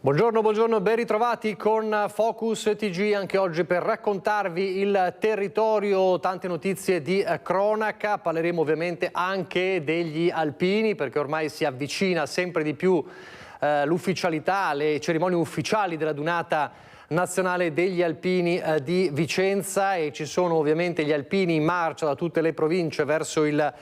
Buongiorno, buongiorno, ben ritrovati con Focus TG anche oggi per raccontarvi il territorio, tante notizie di cronaca. Parleremo ovviamente anche degli alpini perché ormai si avvicina sempre di più l'ufficialità, le cerimonie ufficiali della Dunata Nazionale degli Alpini di Vicenza e ci sono ovviamente gli alpini in marcia da tutte le province verso il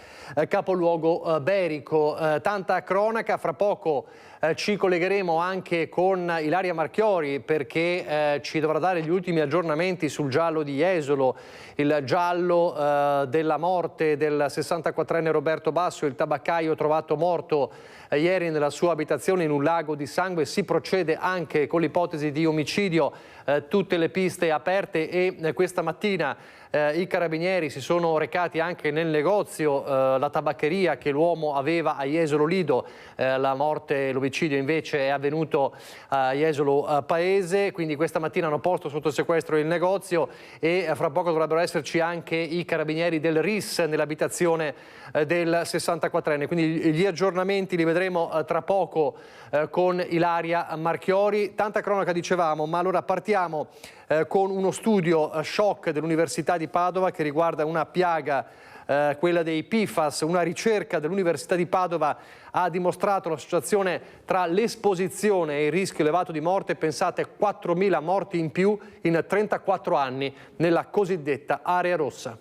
capoluogo berico. Tanta cronaca, fra poco ci collegheremo anche con Ilaria Marchiori perché ci dovrà dare gli ultimi aggiornamenti sul giallo di Jesolo, il giallo della morte del 64enne Roberto Basso, il tabaccaio trovato morto ieri nella sua abitazione in un lago di sangue. Si procede anche con l'ipotesi di omicidio, tutte le piste aperte e questa mattina i carabinieri si sono recati anche nel negozio, la tabaccheria che l'uomo aveva a Jesolo Lido. La morte, l'omicidio invece è avvenuto a Jesolo Paese, quindi questa mattina hanno posto sotto sequestro il negozio e fra poco dovrebbero esserci anche i carabinieri del RIS nell'abitazione del 64enne. Quindi gli aggiornamenti li vedremo tra poco con Ilaria Marchiori. Tanta cronaca dicevamo, ma allora partiamo con uno studio shock dell'Università di Padova che riguarda una piaga, quella dei PFAS. Una ricerca dell'Università di Padova ha dimostrato l'associazione tra l'esposizione e il rischio elevato di morte. Pensate, 4.000 morti in più in 34 anni nella cosiddetta area rossa.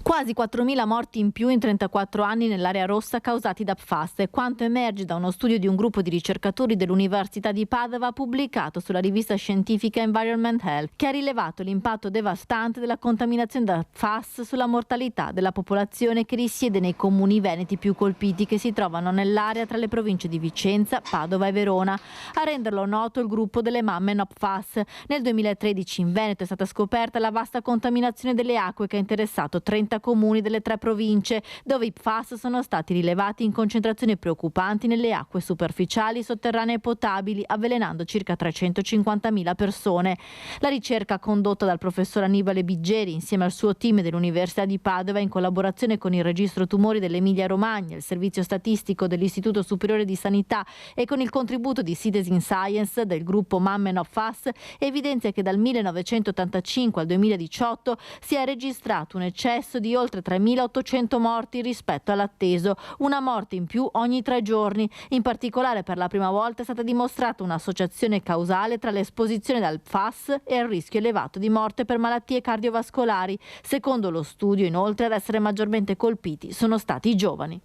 Quasi 4.000 morti in più in 34 anni nell'area rossa causati da PFAS, è quanto emerge da uno studio di un gruppo di ricercatori dell'Università di Padova pubblicato sulla rivista scientifica Environment Health, che ha rilevato l'impatto devastante della contaminazione da PFAS sulla mortalità della popolazione che risiede nei comuni veneti più colpiti che si trovano nell'area tra le province di Vicenza, Padova e Verona. A renderlo noto il gruppo delle mamme No PFAS. Nel 2013 in Veneto è stata scoperta la vasta contaminazione delle acque che ha interessato 30 comuni delle 3 province, dove i PFAS sono stati rilevati in concentrazioni preoccupanti nelle acque superficiali, sotterranee e potabili, avvelenando circa 350.000 persone. La ricerca condotta dal professor Annibale Biggeri insieme al suo team dell'Università di Padova in collaborazione con il Registro Tumori dell'Emilia Romagna, il Servizio Statistico dell'Istituto Superiore di Sanità e con il contributo di Citizen Science del gruppo Mamme No PFAS evidenzia che dal 1985 al 2018 si è registrato un eccesso di oltre 3.800 morti rispetto all'atteso, una morte in più ogni 3 giorni. In particolare per la prima volta è stata dimostrata un'associazione causale tra l'esposizione dal PFAS e il rischio elevato di morte per malattie cardiovascolari. Secondo lo studio, inoltre, ad essere maggiormente colpiti sono stati i giovani.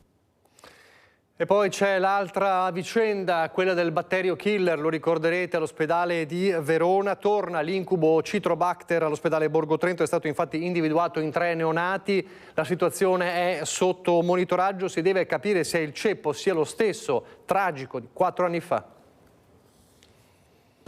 E poi c'è l'altra vicenda, quella del batterio killer, lo ricorderete, all'ospedale di Verona. Torna l'incubo Citrobacter all'ospedale Borgo Trento, è stato infatti individuato in 3 neonati. La situazione è sotto monitoraggio, si deve capire se il ceppo sia lo stesso tragico di 4 anni fa.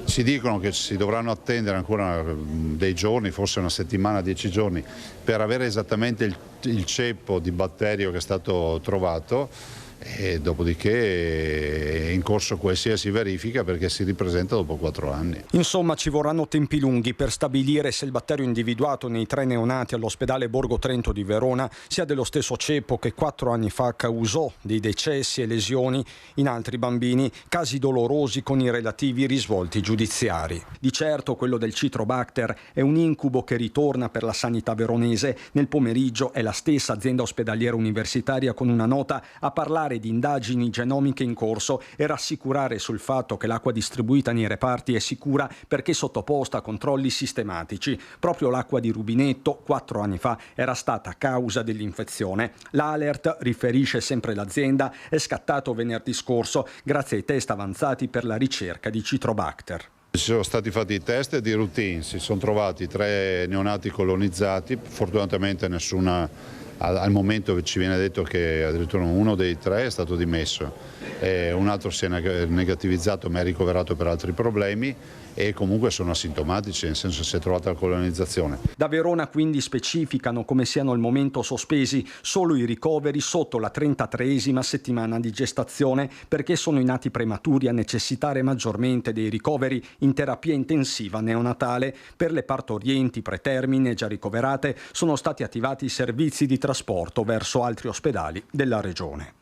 Si dicono che si dovranno attendere ancora dei giorni, forse una settimana, 10 giorni, per avere esattamente il ceppo di batterio che è stato trovato. E dopodiché è in corso qualsiasi verifica perché si ripresenta dopo 4 anni. Insomma, ci vorranno tempi lunghi per stabilire se il batterio individuato nei 3 neonati all'ospedale Borgo Trento di Verona sia dello stesso ceppo che 4 anni fa causò dei decessi e lesioni in altri bambini, casi dolorosi con i relativi risvolti giudiziari. Di certo quello del Citrobacter è un incubo che ritorna per la sanità veronese. Nel pomeriggio è la stessa azienda ospedaliera universitaria con una nota a parlare di indagini genomiche in corso e rassicurare sul fatto che l'acqua distribuita nei reparti è sicura perché sottoposta a controlli sistematici. Proprio l'acqua di rubinetto 4 anni fa era stata causa dell'infezione. L'alert, riferisce sempre l'azienda, è scattato venerdì scorso grazie ai test avanzati per la ricerca di Citrobacter. Ci sono stati fatti i test di routine, si sono trovati 3 neonati colonizzati, fortunatamente nessuna. Al momento ci viene detto che addirittura uno dei 3 è stato dimesso, un altro si è negativizzato ma è ricoverato per altri problemi e comunque sono asintomatici, nel senso che si è trovata la colonizzazione. Da Verona quindi specificano come siano al momento sospesi solo i ricoveri sotto la 33esima settimana di gestazione perché sono i nati prematuri a necessitare maggiormente dei ricoveri in terapia intensiva neonatale. Per le partorienti pretermine già ricoverate sono stati attivati i servizi di trasporto verso altri ospedali della regione.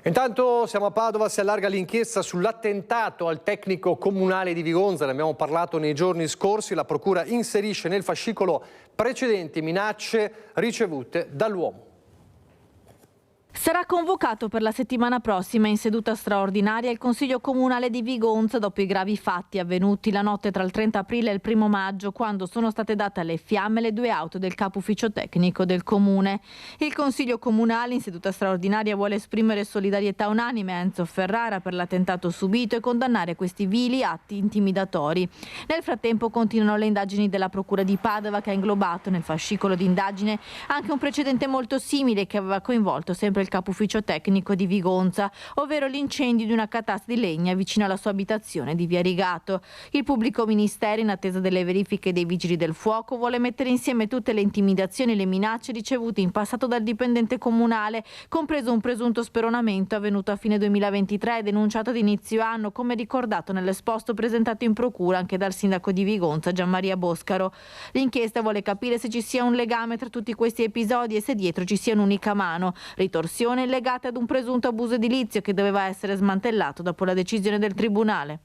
Intanto siamo a Padova, si allarga l'inchiesta sull'attentato al tecnico comunale di Vigonza, ne abbiamo parlato nei giorni scorsi, la procura inserisce nel fascicolo precedenti minacce ricevute dall'uomo. Sarà convocato per la settimana prossima in seduta straordinaria il Consiglio Comunale di Vigonza dopo i gravi fatti avvenuti la notte tra il 30 aprile e il 1 maggio, quando sono state date alle fiamme le 2 auto del capo ufficio tecnico del comune. Il Consiglio Comunale in seduta straordinaria vuole esprimere solidarietà unanime a Enzo Ferrara per l'attentato subito e condannare questi vili atti intimidatori. Nel frattempo continuano le indagini della Procura di Padova, che ha inglobato nel fascicolo di indagine anche un precedente molto simile che aveva coinvolto sempre il capo ufficio tecnico di Vigonza, ovvero l'incendio di una catasta di legna vicino alla sua abitazione di Via Rigato. Il pubblico ministero, in attesa delle verifiche dei vigili del fuoco, vuole mettere insieme tutte le intimidazioni e le minacce ricevute in passato dal dipendente comunale, compreso un presunto speronamento avvenuto a fine 2023 e denunciato ad inizio anno, come ricordato nell'esposto presentato in procura anche dal sindaco di Vigonza, Gianmaria Boscaro. L'inchiesta vuole capire se ci sia un legame tra tutti questi episodi e se dietro ci sia un'unica mano, ritorsione legate ad un presunto abuso edilizio che doveva essere smantellato dopo la decisione del tribunale.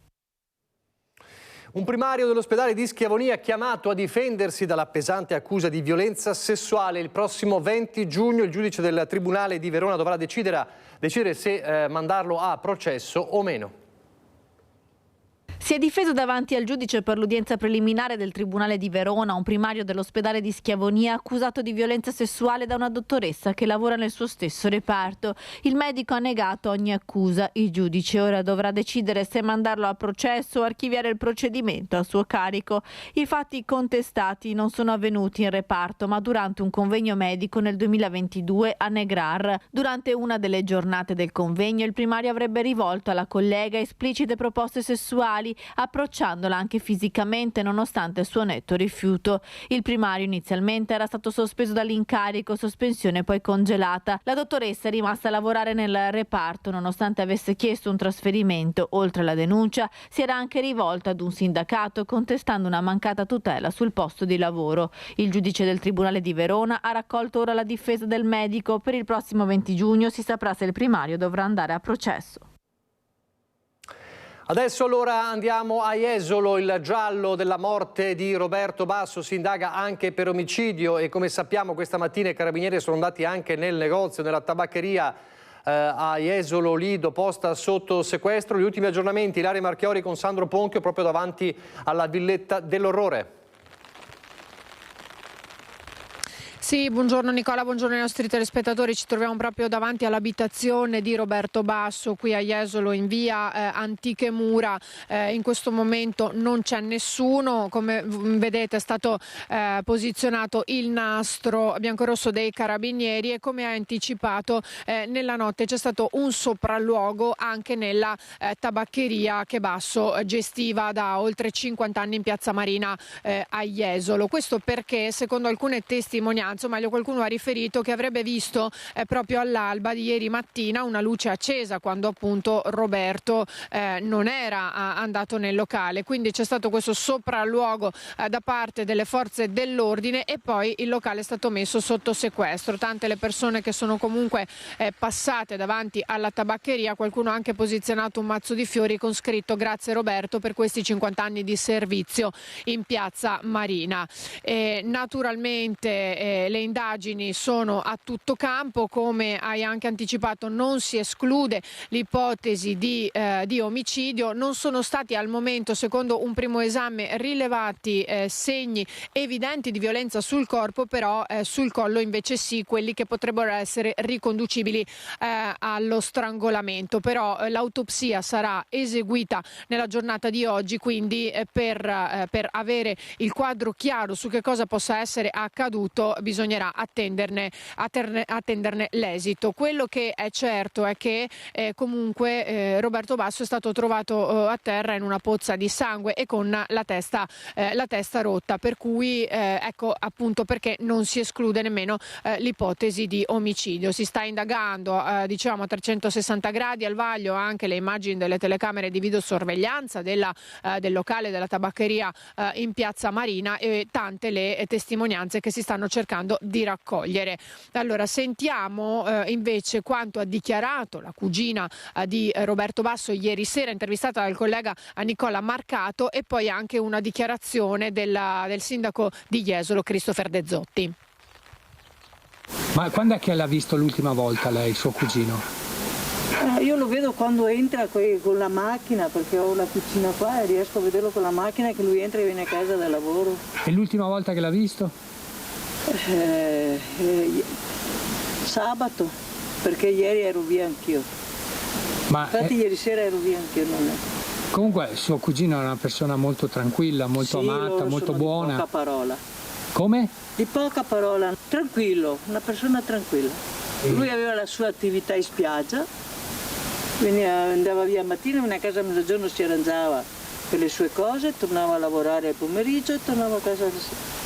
Un primario dell'ospedale di Schiavonia chiamato a difendersi dalla pesante accusa di violenza sessuale. Il prossimo 20 giugno il giudice del Tribunale di Verona dovrà decidere se mandarlo a processo o meno. Si è difeso davanti al giudice per l'udienza preliminare del Tribunale di Verona un primario dell'ospedale di Schiavonia accusato di violenza sessuale da una dottoressa che lavora nel suo stesso reparto. Il medico ha negato ogni accusa. Il giudice ora dovrà decidere se mandarlo a processo o archiviare il procedimento a suo carico. I fatti contestati non sono avvenuti in reparto, ma durante un convegno medico nel 2022 a Negrar. Durante una delle giornate del convegno il primario avrebbe rivolto alla collega esplicite proposte sessuali, approcciandola anche fisicamente nonostante il suo netto rifiuto. Il primario inizialmente era stato sospeso dall'incarico, sospensione poi congelata. La dottoressa è rimasta a lavorare nel reparto nonostante avesse chiesto un trasferimento. Oltre alla denuncia si era anche rivolta ad un sindacato contestando una mancata tutela sul posto di lavoro. Il giudice del Tribunale di Verona ha raccolto ora la difesa del medico. Per il prossimo 20 giugno si saprà se il primario dovrà andare a processo. Adesso allora andiamo a Jesolo, il giallo della morte di Roberto Basso si indaga anche per omicidio e come sappiamo questa mattina i carabinieri sono andati anche nel negozio, nella tabaccheria a Jesolo, Lido, posta sotto sequestro. Gli ultimi aggiornamenti, Ilaria Marchiori con Sandro Ponchio proprio davanti alla villetta dell'orrore. Sì, buongiorno Nicola, buongiorno ai nostri telespettatori. Ci troviamo proprio davanti all'abitazione di Roberto Basso qui a Jesolo in via Antiche Mura. In questo momento non c'è nessuno, come vedete è stato posizionato il nastro biancorosso dei carabinieri e come ha anticipato nella notte c'è stato un sopralluogo anche nella tabaccheria che Basso gestiva da oltre 50 anni in Piazza Marina a Jesolo. Questo perché secondo alcune testimonianze, meglio qualcuno ha riferito che avrebbe visto proprio all'alba di ieri mattina una luce accesa quando appunto Roberto non era andato nel locale, quindi c'è stato questo sopralluogo da parte delle forze dell'ordine e poi il locale è stato messo sotto sequestro. Tante le persone che sono comunque passate davanti alla tabaccheria, qualcuno ha anche posizionato un mazzo di fiori con scritto "Grazie Roberto per questi 50 anni di servizio in Piazza Marina". Naturalmente le indagini sono a tutto campo, come hai anche anticipato non si esclude l'ipotesi di omicidio. Non sono stati al momento, secondo un primo esame, rilevati segni evidenti di violenza sul corpo, però sul collo invece sì, quelli che potrebbero essere riconducibili allo strangolamento. Però l'autopsia sarà eseguita nella giornata di oggi, quindi per avere il quadro chiaro su che cosa possa essere accaduto bisognerà attenderne l'esito. Quello che è certo è che comunque Roberto Basso è stato trovato a terra in una pozza di sangue e con la testa rotta, per cui ecco appunto perché non si esclude nemmeno l'ipotesi di omicidio. Si sta indagando diciamo a 360 gradi al vaglio anche le immagini delle telecamere di videosorveglianza del locale della tabaccheria in Piazza Marina e tante le testimonianze che si stanno cercando cercando di raccogliere. Allora sentiamo invece quanto ha dichiarato la cugina di Roberto Basso ieri sera, intervistata dal collega Nicola Marcato, e poi anche una dichiarazione del sindaco di Jesolo, Christopher De Zotti. Ma quando è che l'ha visto l'ultima volta lei, suo cugino? Io lo vedo quando entra con la macchina, perché ho la cucina qua e riesco a vederlo con la macchina che lui entra e viene a casa dal lavoro. E l'ultima volta che l'ha visto? Sabato, perché ieri ero via anch'io. Infatti ieri sera ero via anch'io. Comunque suo cugino è una persona molto tranquilla, molto amata, molto buona. Di poca parola. Come? Di poca parola, tranquillo, una persona tranquilla. Lui aveva la sua attività in spiaggia, andava via mattina, veniva a casa a mezzogiorno, si arrangiava per le sue cose, tornava a lavorare al pomeriggio e tornava a casa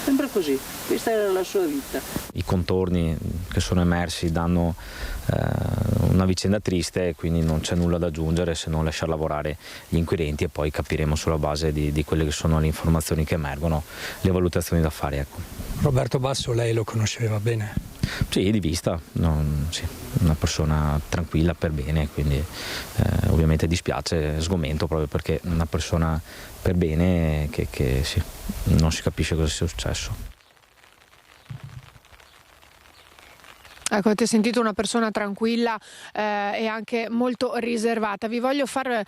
sempre così. Questa era la sua vita. I contorni che sono emersi danno una vicenda triste, quindi non c'è nulla da aggiungere se non lasciar lavorare gli inquirenti e poi capiremo sulla base di quelle che sono le informazioni che emergono le valutazioni da fare. Ecco. Roberto Basso lei lo conosceva bene? Sì, di vista, sì, una persona tranquilla per bene, quindi ovviamente dispiace, sgomento proprio perché una persona per bene che sì, non si capisce cosa sia successo. Ecco, avete sentito una persona tranquilla e anche molto riservata. Vi voglio far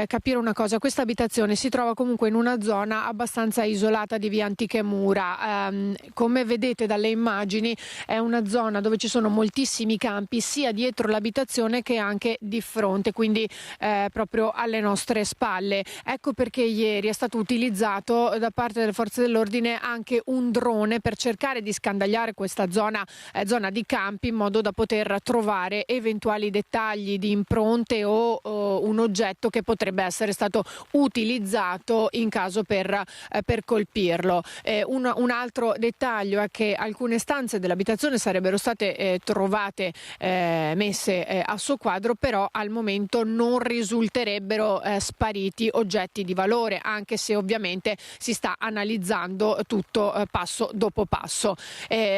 capire una cosa: questa abitazione si trova comunque in una zona abbastanza isolata di via Antiche Mura. Come vedete dalle immagini è una zona dove ci sono moltissimi campi sia dietro l'abitazione che anche di fronte, quindi proprio alle nostre spalle. Ecco perché ieri è stato utilizzato da parte delle forze dell'ordine anche un drone per cercare di scandagliare questa zona di campi, in modo da poter trovare eventuali dettagli di impronte o un oggetto che potrebbe essere stato utilizzato in caso per colpirlo. Un altro dettaglio è che alcune stanze dell'abitazione sarebbero state trovate messe a soqquadro, però al momento non risulterebbero spariti oggetti di valore, anche se ovviamente si sta analizzando tutto passo dopo passo.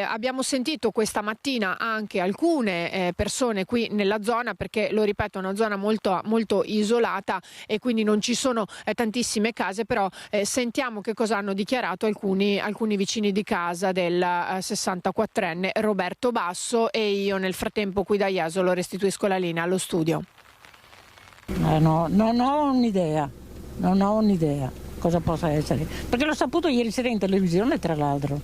Abbiamo sentito questa mattina anche alcune persone qui nella zona, perché lo ripeto è una zona molto, molto isolata e quindi non ci sono tantissime case, però sentiamo che cosa hanno dichiarato alcuni vicini di casa del 64enne Roberto Basso, e io nel frattempo qui da Jesolo restituisco la linea allo studio. No, non ho un'idea cosa possa essere, perché l'ho saputo ieri sera in televisione, tra l'altro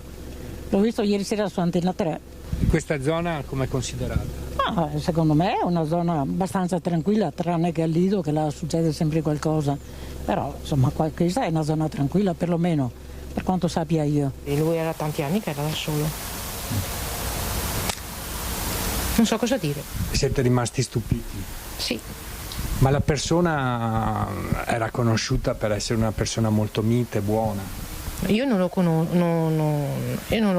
l'ho visto ieri sera su Antena 3. Questa zona come è considerata? Secondo me è una zona abbastanza tranquilla, tranne che al Lido, che là succede sempre qualcosa, però insomma questa è una zona tranquilla, perlomeno per quanto sappia io. E lui era tanti anni che era da solo, non so cosa dire. Siete rimasti stupiti? Sì. Ma la persona era conosciuta per essere una persona molto mite, buona? Io non l'ho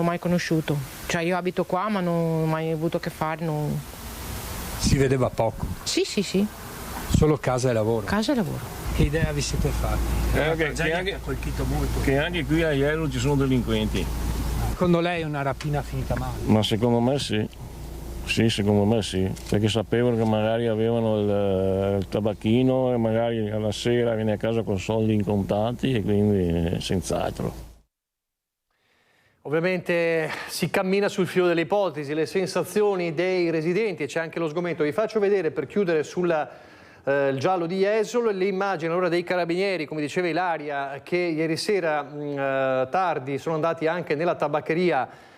mai conosciuto, cioè io abito qua ma non ho mai avuto a che fare. Si vedeva poco? Sì. Solo casa e lavoro? Casa e lavoro. Che idea vi siete fatti? Che ha colpito molto. Che anche qui a Jesolo ci sono delinquenti. Secondo lei è una rapina finita male? Ma secondo me sì. Sì, secondo me sì, perché sapevano che magari avevano il tabacchino e magari alla sera viene a casa con soldi in contanti e quindi senz'altro. Ovviamente si cammina sul filo delle ipotesi, le sensazioni dei residenti e c'è anche lo sgomento. Vi faccio vedere, per chiudere sul giallo di Jesolo, le immagini allora dei carabinieri, come diceva Ilaria, che ieri sera tardi sono andati anche nella tabaccheria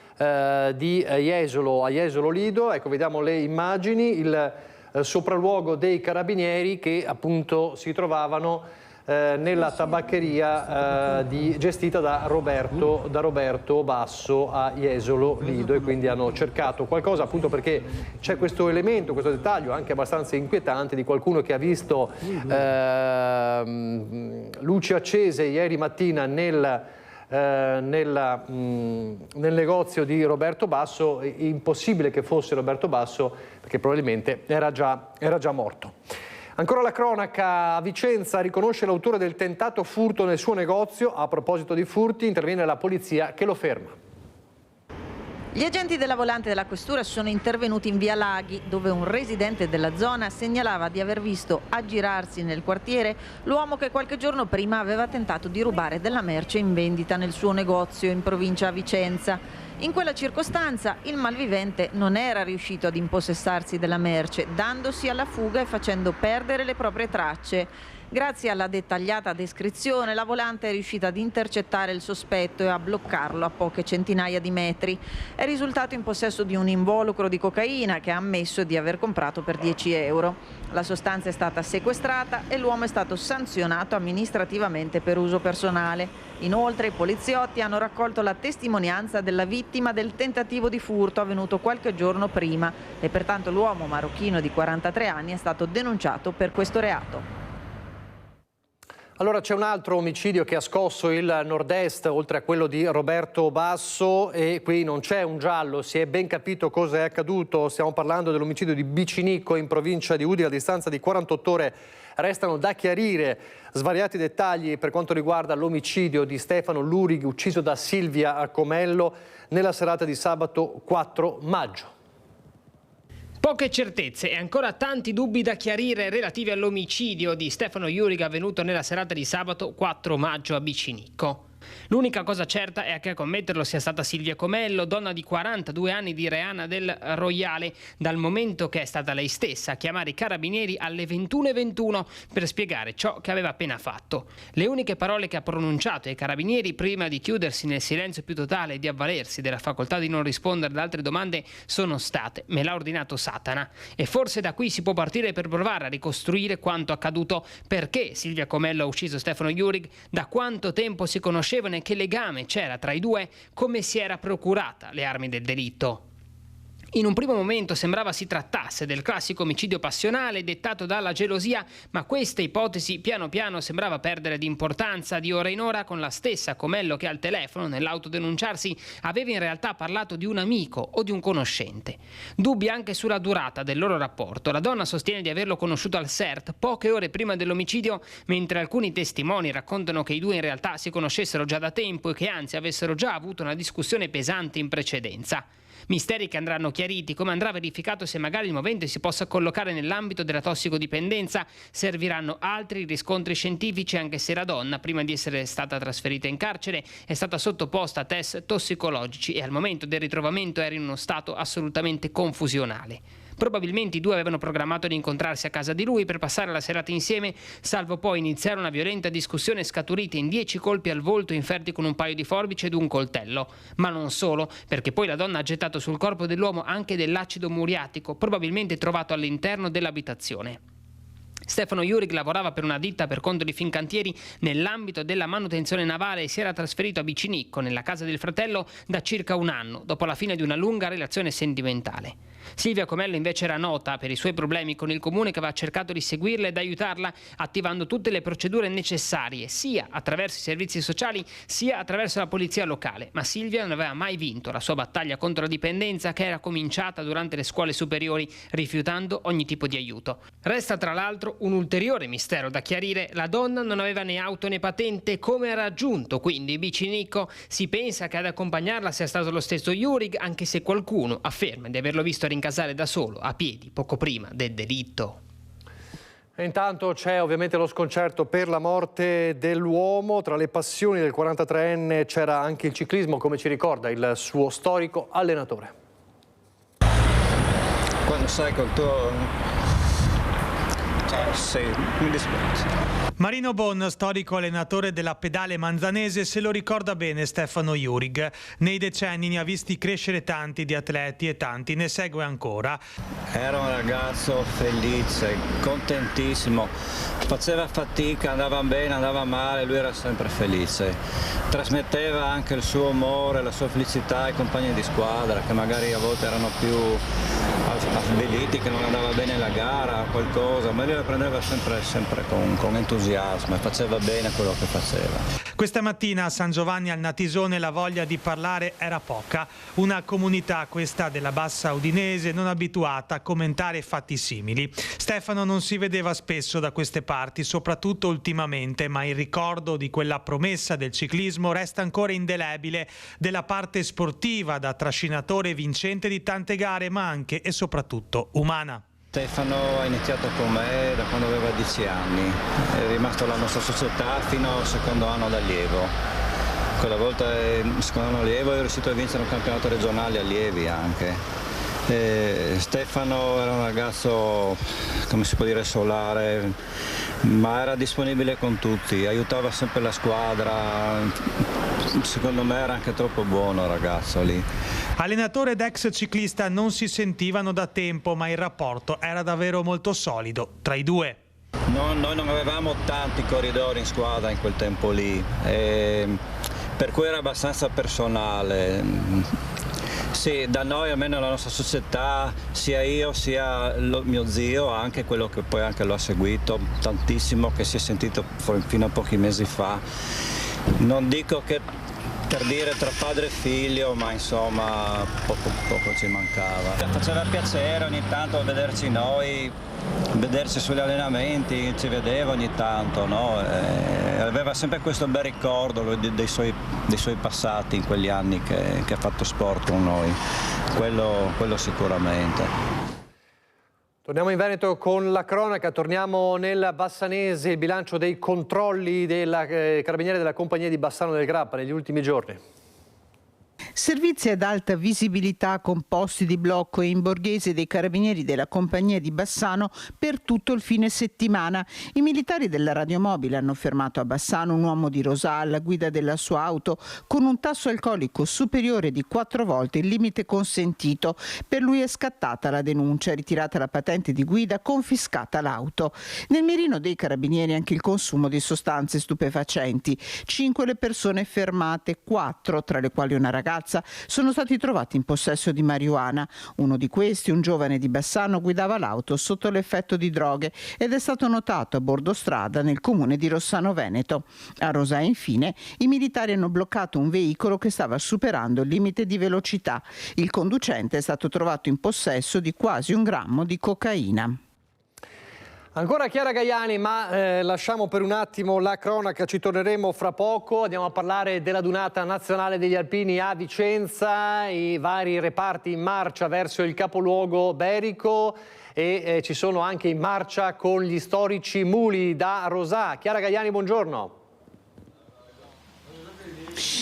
di Jesolo, a Jesolo Lido. Ecco, vediamo le immagini, il sopralluogo dei carabinieri che appunto si trovavano nella tabaccheria gestita da Roberto Basso a Jesolo Lido, e quindi hanno cercato qualcosa, appunto perché c'è questo elemento, questo dettaglio anche abbastanza inquietante di qualcuno che ha visto luci accese ieri mattina nel negozio di Roberto Basso. È impossibile che fosse Roberto Basso, perché probabilmente era già morto. Ancora la cronaca: a Vicenza riconosce l'autore del tentato furto nel suo negozio. A proposito di furti, interviene la polizia che lo ferma. Gli agenti della volante della questura sono intervenuti in via Laghi, dove un residente della zona segnalava di aver visto aggirarsi nel quartiere l'uomo che qualche giorno prima aveva tentato di rubare della merce in vendita nel suo negozio in provincia di Vicenza. In quella circostanza il malvivente non era riuscito ad impossessarsi della merce, dandosi alla fuga e facendo perdere le proprie tracce. Grazie alla dettagliata descrizione, la volante è riuscita ad intercettare il sospetto e a bloccarlo a poche centinaia di metri. È risultato in possesso di un involucro di cocaina che ha ammesso di aver comprato per 10 euro. La sostanza è stata sequestrata e l'uomo è stato sanzionato amministrativamente per uso personale. Inoltre i poliziotti hanno raccolto la testimonianza della vittima del tentativo di furto avvenuto qualche giorno prima e pertanto l'uomo marocchino di 43 anni è stato denunciato per questo reato. Allora c'è un altro omicidio che ha scosso il nord-est, oltre a quello di Roberto Basso, e qui non c'è un giallo, si è ben capito cosa è accaduto. Stiamo parlando dell'omicidio di Bicinicco in provincia di Udine. A distanza di 48 ore restano da chiarire svariati dettagli per quanto riguarda l'omicidio di Stefano Lurig, ucciso da Silvia Comello nella serata di sabato 4 maggio. Poche certezze e ancora tanti dubbi da chiarire relativi all'omicidio di Stefano Jurig avvenuto nella serata di sabato 4 maggio a Bicinicco. L'unica cosa certa è che a commetterlo sia stata Silvia Comello, donna di 42 anni di Reana del Roiale, dal momento che è stata lei stessa a chiamare i carabinieri alle 21:21 per spiegare ciò che aveva appena fatto. Le uniche parole che ha pronunciato ai carabinieri prima di chiudersi nel silenzio più totale e di avvalersi della facoltà di non rispondere ad altre domande sono state: me l'ha ordinato Satana. E forse da qui si può partire per provare a ricostruire quanto accaduto, perché Silvia Comello ha ucciso Stefano Jurig, da quanto tempo si conoscevano e che legame c'era tra i due, come si era procurata le armi del delitto. In un primo momento sembrava si trattasse del classico omicidio passionale dettato dalla gelosia, ma questa ipotesi piano piano sembrava perdere di importanza. Di ora in ora, con la stessa Comello che al telefono, nell'autodenunciarsi, aveva in realtà parlato di un amico o di un conoscente. Dubbi anche sulla durata del loro rapporto. La donna sostiene di averlo conosciuto al CERT poche ore prima dell'omicidio, mentre alcuni testimoni raccontano che i due in realtà si conoscessero già da tempo e che anzi avessero già avuto una discussione pesante in precedenza. Misteri che andranno chiariti, come andrà verificato se magari il movente si possa collocare nell'ambito della tossicodipendenza. Serviranno altri riscontri scientifici, anche se la donna, prima di essere stata trasferita in carcere, è stata sottoposta a test tossicologici e al momento del ritrovamento era in uno stato assolutamente confusionale. Probabilmente i due avevano programmato di incontrarsi a casa di lui per passare la serata insieme, salvo poi iniziare una violenta discussione scaturita in 10 colpi al volto inferti con un paio di forbici ed un coltello. Ma non solo, perché poi la donna ha gettato sul corpo dell'uomo anche dell'acido muriatico, probabilmente trovato all'interno dell'abitazione. Stefano Jurig lavorava per una ditta per conto di Fincantieri nell'ambito della manutenzione navale e si era trasferito a Bicinicco, nella casa del fratello, da circa un anno, dopo la fine di una lunga relazione sentimentale. Silvia Comello invece era nota per i suoi problemi con il comune, che aveva cercato di seguirla ed aiutarla attivando tutte le procedure necessarie, sia attraverso i servizi sociali sia attraverso la polizia locale. Ma Silvia non aveva mai vinto la sua battaglia contro la dipendenza, che era cominciata durante le scuole superiori, rifiutando ogni tipo di aiuto. Resta tra l'altro un ulteriore mistero da chiarire: la donna non aveva né auto né patente. Come ha raggiunto quindi Bicinicco? Si pensa che ad accompagnarla sia stato lo stesso Jurig, anche se qualcuno afferma di averlo visto rincasare da solo a piedi poco prima del delitto. E intanto c'è ovviamente lo sconcerto per la morte dell'uomo. Tra le passioni del 43enne c'era anche il ciclismo, come ci ricorda il suo storico allenatore. Quando sai col tuo... Sì, mi dispiace. Marino Bon, storico allenatore della Pedale Manzanese, se lo ricorda bene Stefano Jurig. Nei decenni ne ha visti crescere tanti di atleti e tanti ne segue ancora. Era un ragazzo felice, contentissimo, faceva fatica, andava bene, andava male, lui era sempre felice. Trasmetteva anche il suo umore, la sua felicità ai compagni di squadra, che magari a volte erano più al avviliti che non andava bene la gara, qualcosa, ma lui la prendeva sempre con entusiasmo e faceva bene quello che faceva. Questa mattina a San Giovanni al Natisone la voglia di parlare era poca. Una comunità, questa della Bassa Udinese, non abituata a commentare fatti simili. Stefano non si vedeva spesso da queste parti, soprattutto ultimamente, ma il ricordo di quella promessa del ciclismo resta ancora indelebile, della parte sportiva da trascinatore vincente di tante gare, ma anche e soprattutto umana. Stefano ha iniziato con me da quando aveva 10 anni, è rimasto alla nostra società fino al secondo anno d'allievo. Quella volta, secondo anno allievo, è riuscito a vincere un campionato regionale allievi anche. Stefano era un ragazzo, come si può dire, solare, ma era disponibile con tutti, aiutava sempre la squadra, secondo me era anche troppo buono il ragazzo lì. Allenatore ed ex ciclista non si sentivano da tempo, ma il rapporto era davvero molto solido tra i due. Noi non avevamo tanti corridori in squadra in quel tempo lì, per cui era abbastanza personale. Sì, da noi, almeno nella nostra società, sia io sia mio zio, anche quello che poi anche lo ha seguito tantissimo, che si è sentito fino a pochi mesi fa. Non dico che per dire tra padre e figlio, ma insomma poco ci mancava. Faceva piacere ogni tanto vederci noi, vederci sugli allenamenti, ci vedeva ogni tanto, no? Aveva sempre questo bel ricordo dei suoi passati in quegli anni che ha fatto sport con noi, quello sicuramente. Torniamo in Veneto con la cronaca, torniamo nel Bassanese, il bilancio dei controlli della Carabinieri della Compagnia di Bassano del Grappa negli ultimi giorni. Servizi ad alta visibilità con posti di blocco in borghese dei carabinieri della Compagnia di Bassano per tutto il fine settimana. I militari della radiomobile hanno fermato a Bassano un uomo di Rosà alla guida della sua auto con un tasso alcolico superiore di 4 volte il limite consentito. Per lui è scattata la denuncia, ritirata la patente di guida, confiscata l'auto. Nel mirino dei carabinieri anche il consumo di sostanze stupefacenti. 5 le persone fermate, 4, tra le quali una ragazza, sono stati trovati in possesso di marijuana. Uno di questi, un giovane di Bassano, guidava l'auto sotto l'effetto di droghe ed è stato notato a bordo strada nel comune di Rossano Veneto. A Rosà, infine, i militari hanno bloccato un veicolo che stava superando il limite di velocità. Il conducente è stato trovato in possesso di quasi 1 grammo di cocaina. Ancora Chiara Gaiani, ma lasciamo per un attimo la cronaca, ci torneremo fra poco, andiamo a parlare della Dunata Nazionale degli Alpini a Vicenza, i vari reparti in marcia verso il capoluogo berico e ci sono anche in marcia con gli storici muli da Rosà. Chiara Gaiani, buongiorno.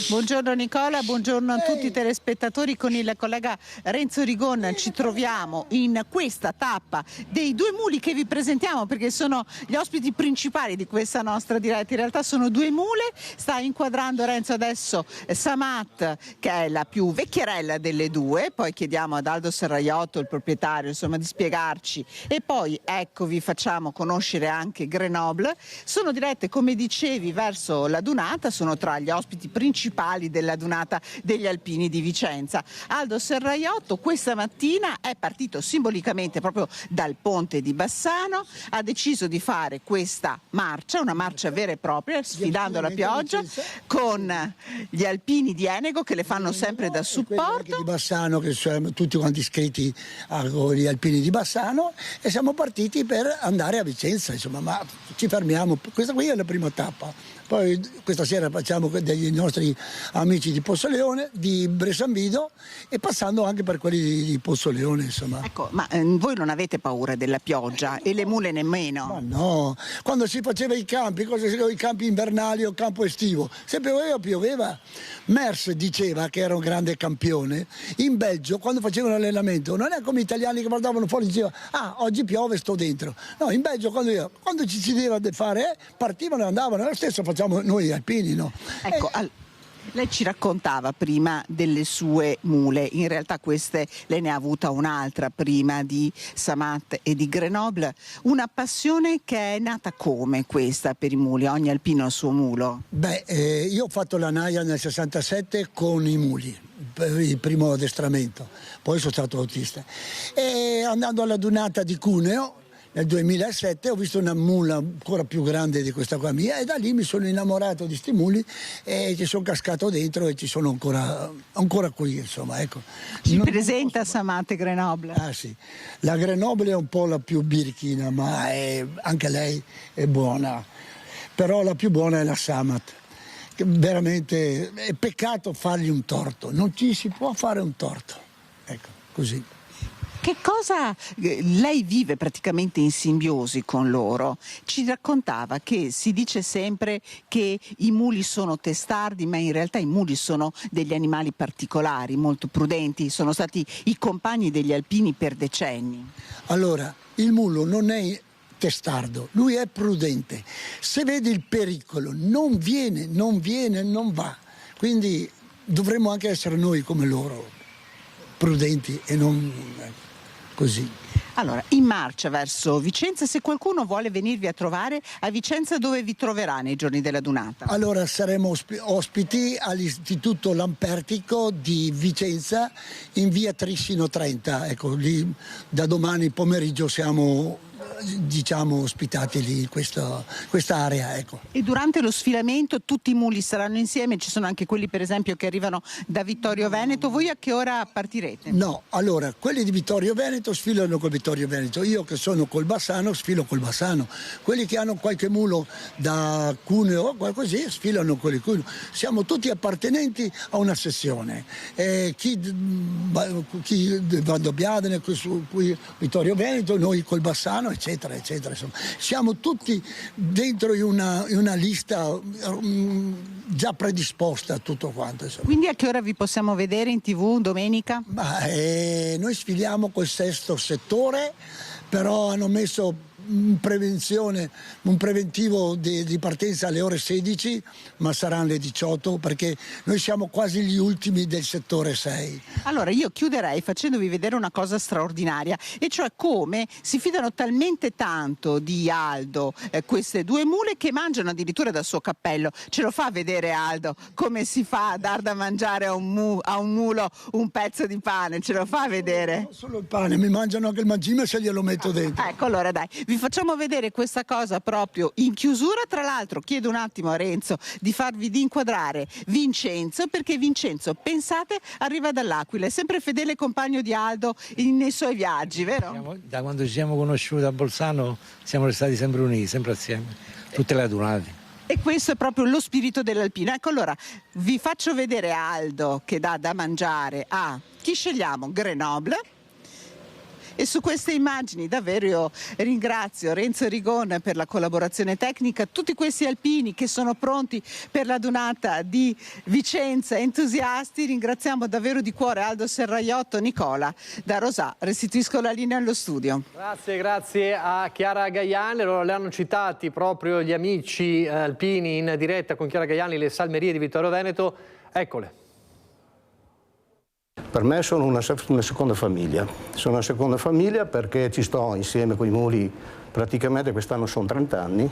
Buongiorno Nicola, buongiorno a tutti i telespettatori. Con il collega Renzo Rigon ci troviamo in questa tappa dei 2 muli che vi presentiamo perché sono gli ospiti principali di questa nostra diretta. In realtà sono 2 mule, sta inquadrando Renzo adesso Samat, che è la più vecchierella delle 2, poi chiediamo ad Aldo Serraiotto, il proprietario, insomma, di spiegarci, e poi ecco vi facciamo conoscere anche Grenoble. Sono dirette, come dicevi, verso la Dunata, sono tra gli ospiti principali della Dunata degli Alpini di Vicenza. Aldo Serraiotto questa mattina è partito simbolicamente proprio dal ponte di Bassano, ha deciso di fare questa marcia, una marcia vera e propria, sfidando la pioggia, con gli alpini di Enego che le fanno sempre da supporto. Di Bassano, che sono tutti quanti iscritti agli Alpini di Bassano, e siamo partiti per andare a Vicenza, insomma, ma ci fermiamo, questa qui è la prima tappa. Poi questa sera facciamo dei nostri amici di Pozzoleone, di Bressanvido, e passando anche per quelli di Pozzoleone, insomma. Ecco, ma voi non avete paura della pioggia e le mule nemmeno? Ma no, quando si faceva i campi, i campi invernali o campo estivo, se pioveva. Mers diceva che era un grande campione. In Belgio, quando facevano l'allenamento, non è come gli italiani che guardavano fuori e dicevano oggi piove, sto dentro. No, in Belgio quando ci si deve fare, partivano e andavano. Lo stesso facciamo noi alpini, no? Ecco, lei ci raccontava prima delle sue mule, in realtà queste lei ne ha avuta un'altra prima di Samat e di Grenoble, una passione che è nata come questa per i muli? Ogni alpino ha il suo mulo? Io ho fatto la naia nel 67 con i muli, il primo addestramento, poi sono stato autista. E andando alla dunata di Cuneo nel 2007 ho visto una mula ancora più grande di questa qua mia, e da lì mi sono innamorato di sti muli e ci sono cascato dentro e ci sono ancora qui, insomma, ecco. Ci presenta Samate Grenoble. Ah sì, la Grenoble è un po' la più birichina, ma anche lei è buona, però la più buona è la Samat. Veramente è peccato fargli un torto, non ci si può fare un torto, ecco, così. Che cosa lei vive praticamente in simbiosi con loro? Ci raccontava che si dice sempre che i muli sono testardi, ma in realtà i muli sono degli animali particolari, molto prudenti, sono stati i compagni degli alpini per decenni. Allora, il mulo non è testardo, lui è prudente. Se vede il pericolo non viene, non va. Quindi dovremmo anche essere noi come loro, prudenti e non così. Allora, in marcia verso Vicenza, se qualcuno vuole venirvi a trovare a Vicenza, dove vi troverà nei giorni della dunata? Allora saremo ospiti all'Istituto Lampertico di Vicenza in via Trissino 30, ecco, lì da domani pomeriggio siamo ospitati lì in questa area, ecco. E durante lo sfilamento tutti i muli saranno insieme? Ci sono anche quelli per esempio che arrivano da Vittorio Veneto. Voi a che ora partirete? No, allora quelli di Vittorio Veneto sfilano col Vittorio Veneto, io che sono col Bassano sfilo col Bassano, quelli che hanno qualche mulo da Cuneo o qualcosì sfilano con il Cuneo. Siamo tutti appartenenti a una sessione, chi Vando Biadene, qui Vittorio Veneto, noi col Bassano, eccetera. Insomma, siamo tutti dentro in una lista già predisposta a tutto quanto. Insomma. Quindi a che ora vi possiamo vedere in TV domenica? Noi sfiliamo col sesto settore, però hanno messo un preventivo di partenza alle ore 16, ma saranno le 18 perché noi siamo quasi gli ultimi del settore 6. Allora io chiuderei facendovi vedere una cosa straordinaria, e cioè come si fidano talmente tanto di Aldo queste due mule che mangiano addirittura dal suo cappello. Ce lo fa vedere Aldo come si fa a dar da mangiare a un mulo un pezzo di pane? Ce lo fa vedere? Non solo il pane, mi mangiano anche il mangime se glielo metto dentro. Ecco, allora dai, vi facciamo vedere questa cosa proprio in chiusura. Tra l'altro chiedo un attimo a Renzo di inquadrare Vincenzo, perché Vincenzo, pensate, arriva dall'Aquila, è sempre fedele compagno di Aldo nei suoi viaggi, vero? Da quando ci siamo conosciuti a Bolzano siamo stati sempre uniti, sempre assieme, tutte le adunate. E questo è proprio lo spirito dell'alpino. Ecco, allora vi faccio vedere Aldo che dà da mangiare a chi scegliamo? Grenoble. E su queste immagini davvero io ringrazio Renzo Rigon per la collaborazione tecnica, tutti questi alpini che sono pronti per la dunata di Vicenza, entusiasti. Ringraziamo davvero di cuore Aldo Serraiotto. Nicola da Rosà, restituisco la linea allo studio. Grazie a Chiara Gaiani. Allora, le hanno citati proprio gli amici alpini in diretta con Chiara Gaiani, le salmerie di Vittorio Veneto. Eccole. Per me sono una seconda famiglia. Sono una seconda famiglia perché ci sto insieme con i muli praticamente quest'anno sono 30 anni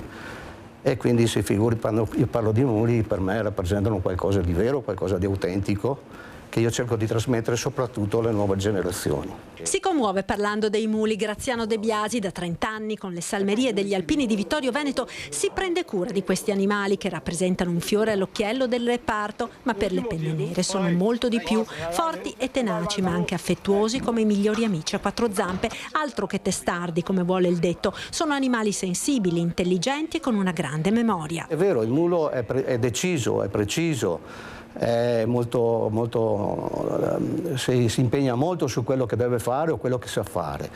e quindi si figuri quando io parlo di muli per me rappresentano qualcosa di vero, qualcosa di autentico che io cerco di trasmettere soprattutto alle nuove generazioni. Si commuove parlando dei muli Graziano De Biasi. Da 30 anni con le salmerie degli alpini di Vittorio Veneto si prende cura di questi animali che rappresentano un fiore all'occhiello del reparto, ma per le penne nere sono molto di più, forti e tenaci ma anche affettuosi come i migliori amici a quattro zampe, altro che testardi come vuole il detto. Sono animali sensibili, intelligenti e con una grande memoria. È vero, il mulo è deciso, è preciso, è si impegna molto su quello che deve fare o quello che sa fare.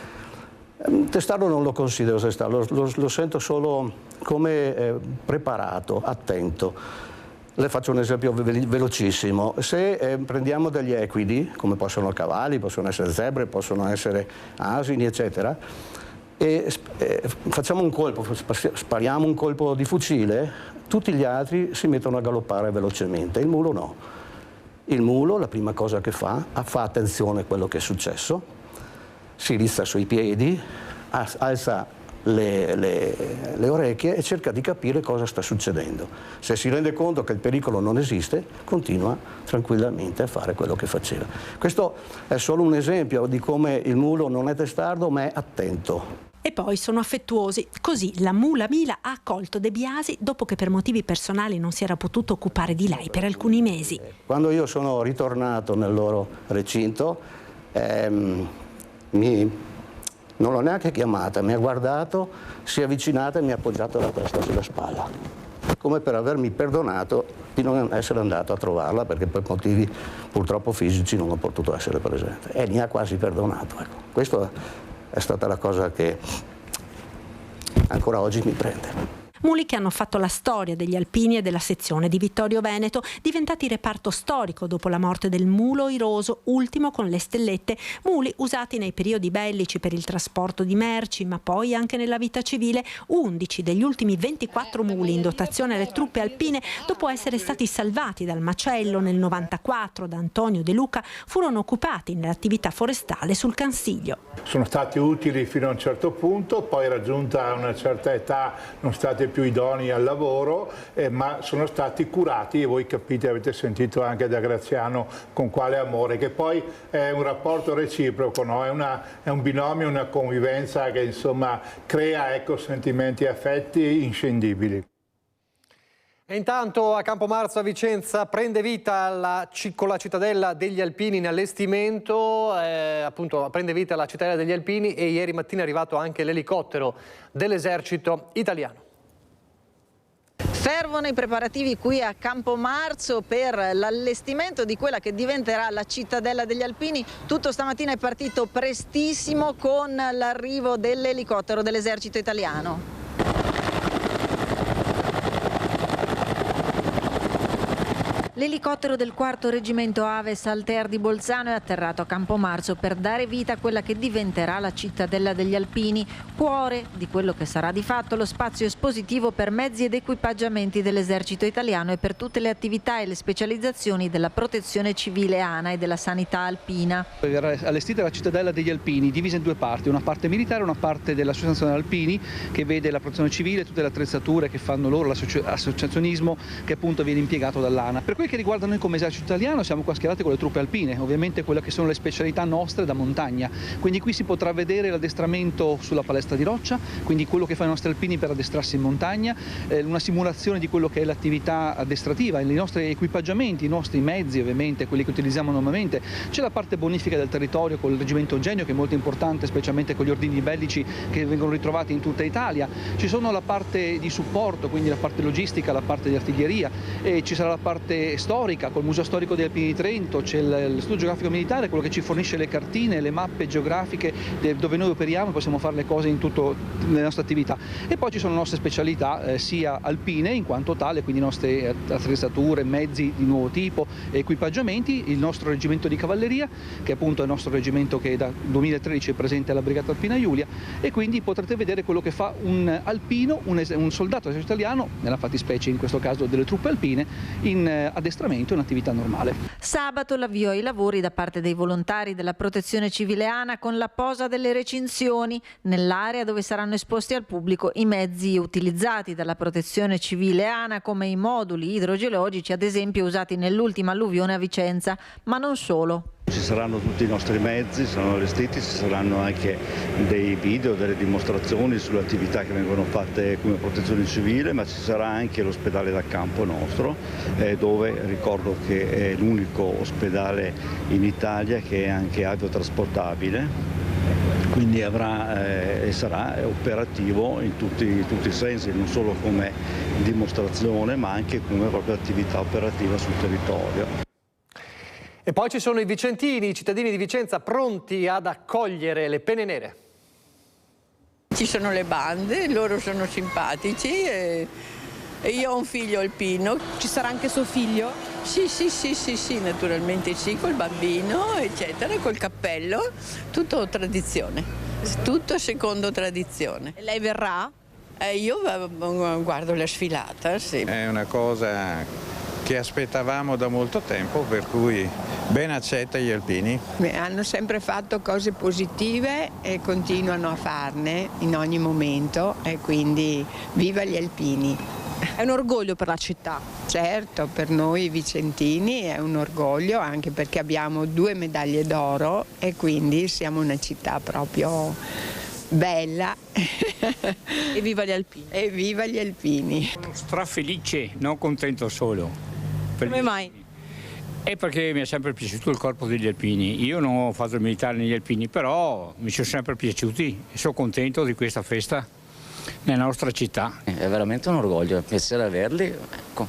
Testardo non lo considero testardo, lo sento solo come preparato, attento. Le faccio un esempio velocissimo. Se prendiamo degli equidi, come possono cavalli, possono essere zebre, possono essere asini, eccetera, e facciamo un colpo, spariamo un colpo di fucile, tutti gli altri si mettono a galoppare velocemente, il mulo no. Il mulo la prima cosa che fa attenzione a quello che è successo, si rizza sui piedi, alza le orecchie e cerca di capire cosa sta succedendo. Se si rende conto che il pericolo non esiste, continua tranquillamente a fare quello che faceva. Questo è solo un esempio di come il mulo non è testardo ma è attento. E poi sono affettuosi. Così la mula Mila ha accolto De Biasi dopo che per motivi personali non si era potuto occupare di lei per alcuni mesi. Quando io sono ritornato nel loro recinto, non l'ho neanche chiamata, mi ha guardato, si è avvicinata e mi ha appoggiato la testa sulla spalla, come per avermi perdonato di non essere andato a trovarla, perché per motivi purtroppo fisici non ho potuto essere presente. E mi ha quasi perdonato. Ecco. Questa è stata la cosa che ancora oggi mi prende. Muli che hanno fatto la storia degli alpini e della sezione di Vittorio Veneto, diventati reparto storico dopo la morte del mulo iroso, ultimo con le stellette, muli usati nei periodi bellici per il trasporto di merci, ma poi anche nella vita civile. 11 degli ultimi 24 muli in dotazione alle truppe alpine, dopo essere stati salvati dal macello nel 94 da Antonio De Luca, furono occupati nell'attività forestale sul Cansiglio. Sono stati utili fino a un certo punto, poi raggiunta una certa età non state più idonei al lavoro, ma sono stati curati e voi capite, avete sentito anche da Graziano con quale amore, che poi è un rapporto reciproco, no? È un binomio, una convivenza che insomma crea sentimenti e affetti inscindibili. E intanto a Campomarzo a Vicenza prende vita con la cittadella degli Alpini in allestimento, appunto prende vita la cittadella degli Alpini e ieri mattina è arrivato anche l'elicottero dell'esercito italiano. Fervono i preparativi qui a Campomarzo per l'allestimento di quella che diventerà la cittadella degli Alpini. Tutto stamattina è partito prestissimo con l'arrivo dell'elicottero dell'esercito italiano. L'elicottero del 4° reggimento Aves Altair di Bolzano è atterrato a Campomarzo per dare vita a quella che diventerà la cittadella degli Alpini, cuore di quello che sarà di fatto lo spazio espositivo per mezzi ed equipaggiamenti dell'esercito italiano e per tutte le attività e le specializzazioni della protezione civile ANA e della sanità alpina. Verrà allestita la cittadella degli Alpini, divisa in due parti, una parte militare e una parte dell'associazione alpini che vede la protezione civile, tutte le attrezzature che fanno loro, l'associazionismo che appunto viene impiegato dall'ANA. Per quel che riguarda noi come esercito italiano siamo qua schierati con le truppe alpine, ovviamente quelle che sono le specialità nostre da montagna, quindi qui si potrà vedere l'addestramento sulla palestra di roccia, quindi quello che fanno i nostri alpini per addestrarsi in montagna, una simulazione di quello che è l'attività addestrativa, i nostri equipaggiamenti, i nostri mezzi ovviamente, quelli che utilizziamo normalmente. C'è la parte bonifica del territorio con il reggimento Eugenio che è molto importante, specialmente con gli ordigni bellici che vengono ritrovati in tutta Italia. Ci sono la parte di supporto, quindi la parte logistica, la parte di artiglieria, e ci sarà la parte storica col Museo Storico degli Alpini di Trento, c'è l'Istituto Geografico Militare, quello che ci fornisce le cartine, le mappe geografiche dove noi operiamo, possiamo fare le cose in tutte le nostre attività. E poi ci sono le nostre specialità sia alpine in quanto tale, quindi nostre attrezzature, mezzi di nuovo tipo, equipaggiamenti, il nostro reggimento di cavalleria che appunto è il nostro reggimento che da 2013 è presente alla Brigata Alpina Giulia, e quindi potrete vedere quello che fa un alpino, un soldato dell'esercito italiano, nella fattispecie in questo caso delle truppe alpine, in addestramento, in attività normale. Sabato l'avvio ai lavori da parte dei volontari della protezione civile ANA con la posa delle recinzioni nell'area dove saranno esposti al pubblico i mezzi utilizzati dalla protezione civile ANA, come i moduli idrogeologici ad esempio usati nell'ultima alluvione a Vicenza, ma non solo. Ci saranno tutti i nostri mezzi, saranno allestiti, ci saranno anche dei video, delle dimostrazioni sulle attività che vengono fatte come protezione civile, ma ci sarà anche l'ospedale da campo nostro, dove ricordo che è l'unico ospedale in Italia che è anche aviotrasportabile, quindi avrà e sarà operativo in tutti i sensi, non solo come dimostrazione ma anche come propria attività operativa sul territorio. E poi ci sono i vicentini, i cittadini di Vicenza pronti ad accogliere le penne nere. Ci sono le bande, loro sono simpatici e io ho un figlio alpino. Ci sarà anche suo figlio? Sì, naturalmente sì, col bambino, eccetera, col cappello, tutto tradizione, tutto secondo tradizione. Lei verrà? Io guardo la sfilata, sì. È una cosa che aspettavamo da molto tempo, per cui ben accetta gli alpini. Hanno sempre fatto cose positive e continuano a farne in ogni momento, e quindi viva gli alpini. È un orgoglio per la città. Certo, per noi vicentini è un orgoglio, anche perché abbiamo 2 medaglie d'oro e quindi siamo una città proprio bella. E viva gli alpini. E viva gli alpini. Sono strafelice, non contento solo. Come mai? È perché mi è sempre piaciuto il corpo degli alpini. Io non ho fatto il militare negli alpini, però mi sono sempre piaciuti e sono contento di questa festa nella nostra città. È veramente un orgoglio, è un piacere averli. Ecco.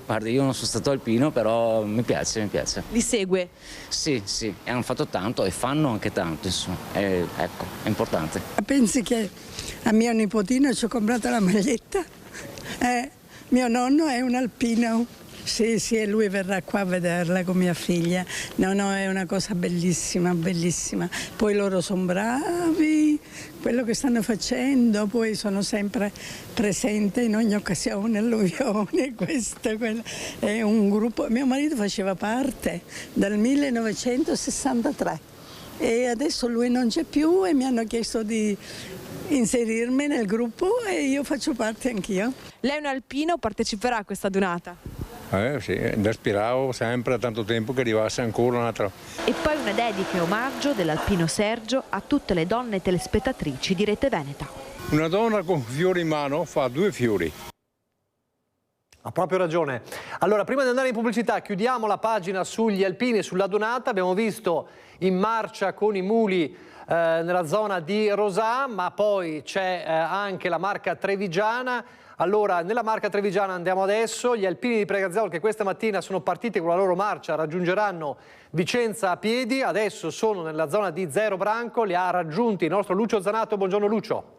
Guardi, io non sono stato alpino, però mi piace. Li segue? Sì, e hanno fatto tanto e fanno anche tanto, insomma. Ecco, è importante. Pensi che a mio nipotino ci ho comprato la maglietta? Mio nonno è un alpino. Sì, e lui verrà qua a vederla con mia figlia. No, è una cosa bellissima, bellissima. Poi loro sono bravi, quello che stanno facendo, poi sono sempre presenti in ogni occasione, alluvione, questo, quello. È un gruppo, mio marito faceva parte dal 1963 e adesso lui non c'è più e mi hanno chiesto di inserirmi nel gruppo e io faccio parte anch'io. Lei è un alpino, parteciperà a questa donata? Sì, aspiravo sempre da tanto tempo che arrivasse ancora un'altra. E poi una dedica e omaggio dell'alpino Sergio a tutte le donne telespettatrici di Rete Veneta. Una donna con fiori in mano fa 2 fiori. Ha proprio ragione. Allora, prima di andare in pubblicità, chiudiamo la pagina sugli alpini e sulla donata. Abbiamo visto in marcia con i muli nella zona di Rosà, ma poi c'è anche la Marca Trevigiana. Allora, nella Marca Trevigiana andiamo adesso. Gli alpini di Preganziol che questa mattina sono partiti con la loro marcia raggiungeranno Vicenza a piedi. Adesso sono nella zona di Zero Branco. Li ha raggiunti il nostro Lucio Zanato. Buongiorno Lucio.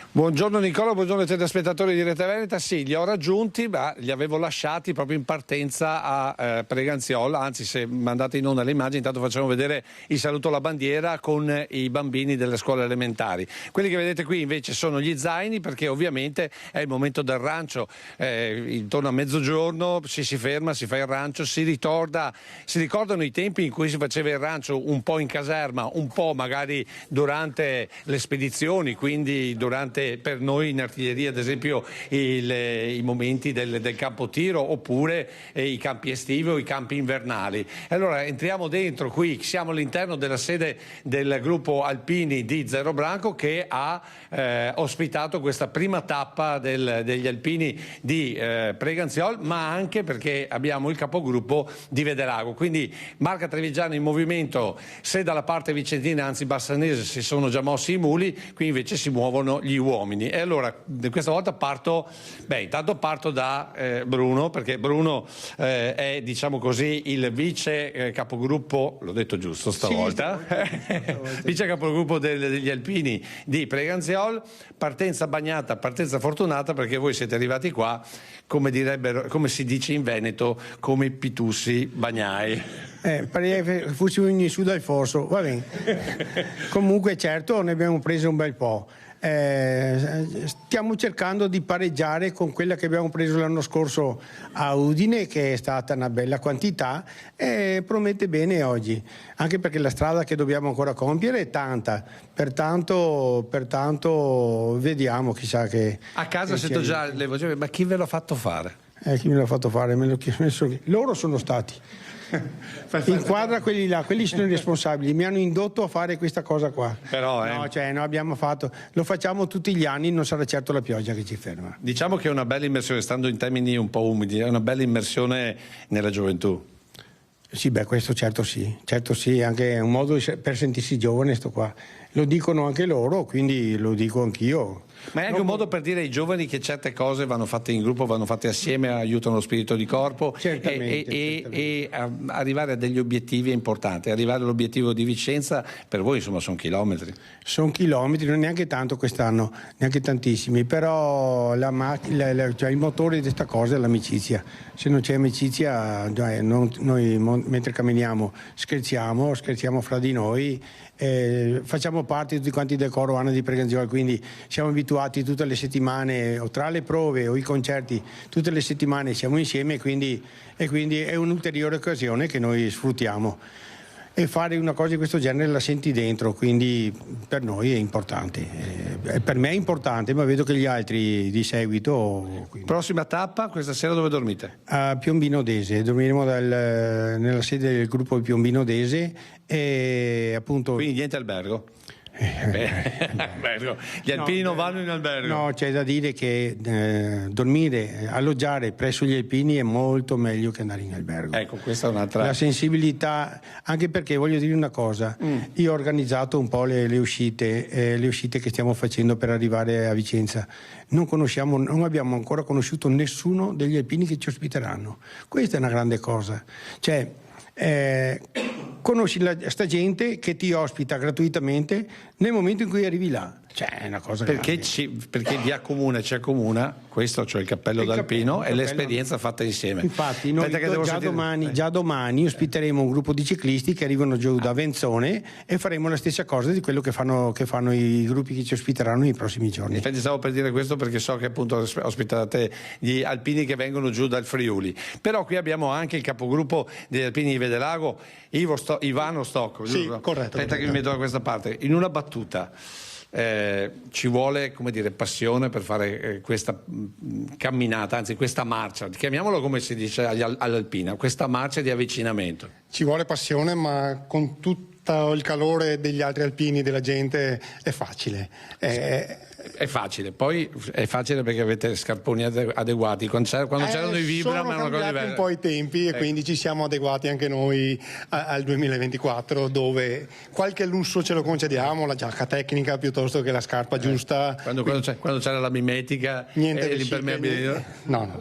Buongiorno Nicola, buongiorno ai telespettatori di Rete Veneta. Sì, li ho raggiunti, ma li avevo lasciati proprio in partenza a Preganziol. Anzi, se mandate in onda le immagini, intanto facciamo vedere il saluto alla bandiera con i bambini delle scuole elementari. Quelli che vedete qui invece sono gli zaini, perché ovviamente è il momento del rancio. Intorno a mezzogiorno si ferma, si fa il rancio, si ricordano i tempi in cui si faceva il rancio un po' in caserma, un po' magari durante le spedizioni, quindi durante per noi in artiglieria ad esempio i momenti del campo tiro, oppure i campi estivi o i campi invernali. Allora entriamo dentro qui, siamo all'interno della sede del gruppo alpini di Zero Branco che ha ospitato questa prima tappa degli alpini di Preganziol, ma anche perché abbiamo il capogruppo di Vedelago. Quindi Marca Trevigiana in movimento, se dalla parte vicentina, anzi bassanese, si sono già mossi i muli, qui invece si muovono gli uomini. E allora questa volta intanto parto da Bruno, perché Bruno è, diciamo così, il vice capogruppo, l'ho detto giusto stavolta, sì, vice capogruppo degli alpini di Preganziol. Partenza bagnata, partenza fortunata, perché voi siete arrivati qua, come si dice in Veneto, come i pitussi bagnai. Perché fossimo in su dal fosso, va bene. Comunque certo ne abbiamo preso un bel po'. Stiamo cercando di pareggiare con quella che abbiamo preso l'anno scorso a Udine, che è stata una bella quantità, e promette bene oggi, anche perché la strada che dobbiamo ancora compiere è tanta, pertanto vediamo, chissà che... A casa sento già le voci, ma chi ve l'ha fatto fare? Chi me l'ha fatto fare? Me l'ho messo lì. Loro sono stati. Inquadra quelli là, quelli sono i responsabili, mi hanno indotto a fare questa cosa qua. Però no, abbiamo fatto, lo facciamo tutti gli anni, non sarà certo la pioggia che ci ferma. Diciamo che è una bella immersione, stando in termini un po' umidi, è una bella immersione nella gioventù. Sì, questo certo sì, anche un modo per sentirsi giovane sto qua. Lo dicono anche loro, quindi lo dico anch'io. Ma è anche un modo per dire ai giovani che certe cose vanno fatte in gruppo, vanno fatte assieme, aiutano lo spirito di corpo. Certamente. E arrivare a degli obiettivi è importante. Arrivare all'obiettivo di Vicenza per voi insomma sono chilometri. Sono chilometri, non neanche tanto quest'anno, neanche tantissimi, però cioè il motore di questa cosa è l'amicizia. Se non c'è amicizia, noi mentre camminiamo scherziamo fra di noi. Facciamo parte tutti quanti del coro Anna di Preganziol, quindi siamo abituati abituati tutte le settimane, o tra le prove o i concerti, tutte le settimane siamo insieme, e quindi è un'ulteriore occasione che noi sfruttiamo. E fare una cosa di questo genere la senti dentro, quindi per noi è importante. Per me è importante, ma vedo che gli altri di seguito... Prossima tappa, questa sera dove dormite? A Piombino Dese, dormiremo nella sede del gruppo Piombino Dese e appunto... Quindi niente albergo? Gli alpini non vanno in albergo. No, c'è da dire che dormire, alloggiare presso gli alpini è molto meglio che andare in albergo. Ecco, questa è un'altra... La sensibilità, anche perché voglio dire una cosa, io ho organizzato un po' le uscite che stiamo facendo per arrivare a Vicenza. Non abbiamo ancora conosciuto nessuno degli alpini che ci ospiteranno. Questa è una grande cosa. Cioè, conosci sta gente che ti ospita gratuitamente nel momento in cui arrivi là. Cioè, è una cosa perché vi accomuna, ci accomuna questo, cioè il cappello d'alpino e l'esperienza fatta insieme. Infatti noi già domani ospiteremo un gruppo di ciclisti che arrivano giù da Venzone e faremo la stessa cosa di quello che fanno i gruppi che ci ospiteranno nei prossimi giorni. Infatti stavo per dire questo perché so che appunto ospitate gli alpini che vengono giù dal Friuli, però qui abbiamo anche il capogruppo degli alpini di Vedelago, Ivano Stocco. Sì, giusto? corretto. Aspetta che mi metto da questa parte. In una battuta, ci vuole, come dire, passione per fare questa camminata, anzi questa marcia, chiamiamolo come si dice all'alpina, questa marcia di avvicinamento. Ci vuole passione, ma con tutto il calore degli altri alpini, della gente, è facile. È facile, poi è facile perché avete scarponi adeguati. Quando c'erano i Vibram sono era una cosa cambiati diversa. un po' i tempi e quindi ci siamo adeguati anche noi al 2024, dove qualche lusso ce lo concediamo, la giacca tecnica piuttosto che la scarpa giusta. Quando c'era la mimetica e l'impermeabilità, no.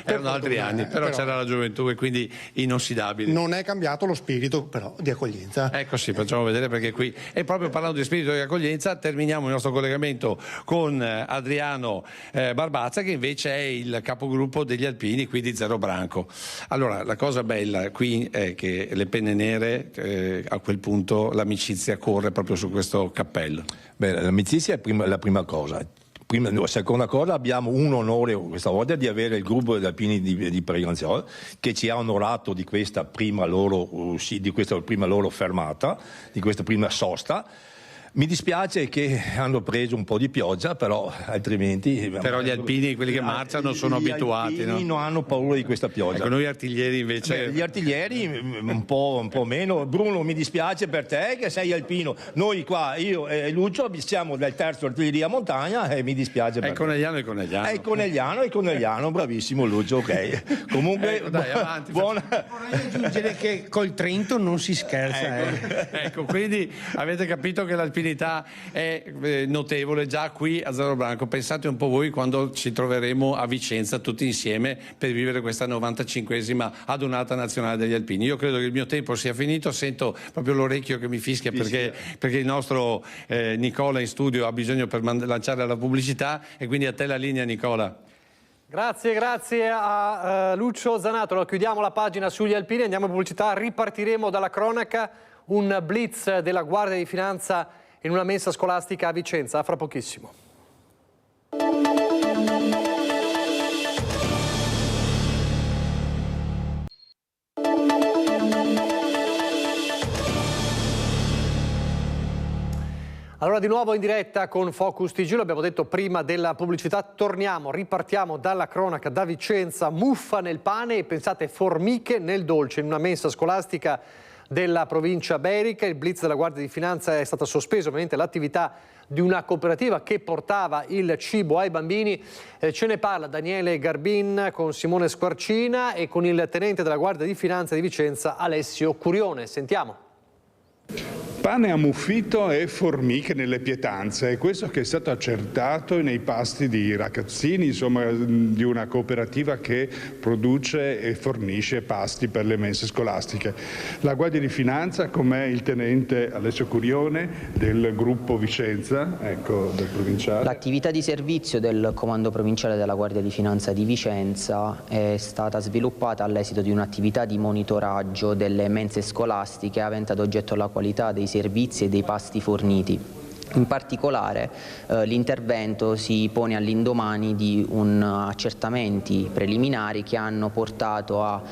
Erano altri anni, però c'era la gioventù e quindi inossidabile. Non è cambiato lo spirito però di accoglienza. Ecco, sì, facciamo vedere perché qui, e proprio parlando di spirito di accoglienza, terminiamo il nostro collegamento con Adriano Barbazza, che invece è il capogruppo degli alpini qui di Zero Branco. Allora, la cosa bella qui è che le penne nere, a quel punto l'amicizia corre proprio su questo cappello. Beh, l'amicizia è la prima cosa. La seconda cosa, abbiamo un onore questa volta di avere il gruppo degli alpini di Preganziol che ci ha onorato di questa prima loro fermata, di questa prima sosta. Mi dispiace che hanno preso un po' di pioggia, però altrimenti... Però gli alpini, quelli che marciano, sono abituati. Gli alpini non hanno paura di questa pioggia. Ecco, noi artiglieri invece... Gli artiglieri un po' meno. Bruno, mi dispiace per te che sei alpino. Noi qua, io e Lucio, siamo del terzo artiglieria montagna e mi dispiace per te. Conegliano. È Conegliano, bravissimo Lucio, ok. Comunque, ecco, dai, avanti. Vorrei aggiungere che col Trento non si scherza. Ecco, quindi avete capito che l'alpinità è notevole già qui a Zero Branco. Pensate un po' voi quando ci troveremo a Vicenza tutti insieme per vivere questa 95esima adunata nazionale degli alpini. Io credo che il mio tempo sia finito, sento proprio l'orecchio che mi fischia perché il nostro Nicola in studio ha bisogno per lanciare la pubblicità, e quindi a te la linea, Nicola. Grazie a Lucio Zanato. Allora, chiudiamo la pagina sugli alpini, andiamo a pubblicità, ripartiremo dalla cronaca, un blitz della Guardia di Finanza in una mensa scolastica a Vicenza, fra pochissimo. Allora, di nuovo in diretta con Focus TG, lo abbiamo detto prima della pubblicità, ripartiamo dalla cronaca da Vicenza, muffa nel pane e pensate formiche nel dolce in una mensa scolastica della provincia Berica. Il blitz della Guardia di Finanza è stata sospesa, ovviamente l'attività di una cooperativa che portava il cibo ai bambini. Ce ne parla Daniele Garbin con Simone Squarcina e con il tenente della Guardia di Finanza di Vicenza Alessio Curione. Sentiamo. Pane ammuffito e formiche nelle pietanze, è questo che è stato accertato nei pasti di ragazzini, insomma di una cooperativa che produce e fornisce pasti per le mense scolastiche. La Guardia di Finanza, con me il tenente Alessio Curione del gruppo Vicenza, ecco, del provinciale. L'attività di servizio del comando provinciale della Guardia di Finanza di Vicenza è stata sviluppata all'esito di un'attività di monitoraggio delle mense scolastiche avente ad oggetto la qualità dei servizi e dei pasti forniti. In particolare l'intervento si pone all'indomani di accertamenti preliminari che hanno portato a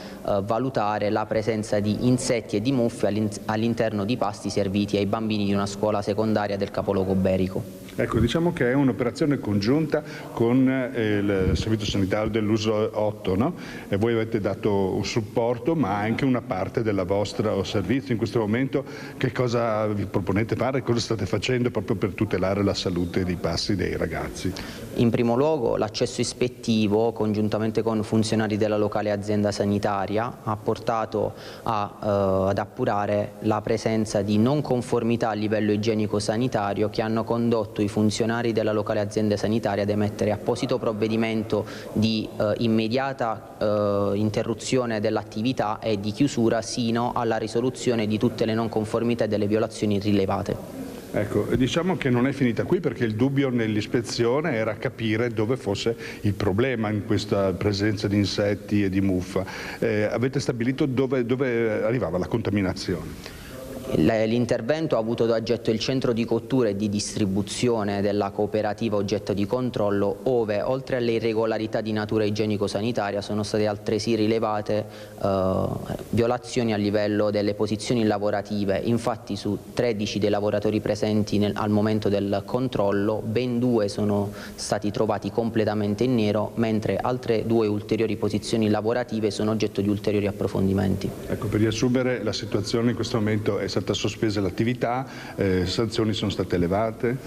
valutare la presenza di insetti e di muffe all'interno di pasti serviti ai bambini di una scuola secondaria del capoluogo Berico. Ecco, diciamo che è un'operazione congiunta con il Servizio Sanitario dell'Uso 8, no? E voi avete dato un supporto, ma anche una parte della vostra servizio in questo momento. Che cosa vi proponete fare? Cosa state facendo proprio per tutelare la salute dei passi dei ragazzi? In primo luogo l'accesso ispettivo, congiuntamente con funzionari della locale azienda sanitaria, ha portato ad appurare la presenza di non conformità a livello igienico-sanitario che hanno condotto i funzionari della locale azienda sanitaria ad emettere apposito provvedimento di immediata interruzione dell'attività e di chiusura sino alla risoluzione di tutte le non conformità e delle violazioni rilevate. Ecco, diciamo che non è finita qui, perché il dubbio nell'ispezione era capire dove fosse il problema in questa presenza di insetti e di muffa. Avete stabilito dove arrivava la contaminazione? L'intervento ha avuto ad oggetto il centro di cottura e di distribuzione della cooperativa oggetto di controllo, ove oltre alle irregolarità di natura igienico-sanitaria sono state altresì rilevate violazioni a livello delle posizioni lavorative. Infatti su 13 dei lavoratori presenti al momento del controllo, ben 2 sono stati trovati completamente in nero, mentre altre 2 ulteriori posizioni lavorative sono oggetto di ulteriori approfondimenti. Ecco, per riassumere, la situazione in questo momento è stata sospesa l'attività, sanzioni sono state elevate?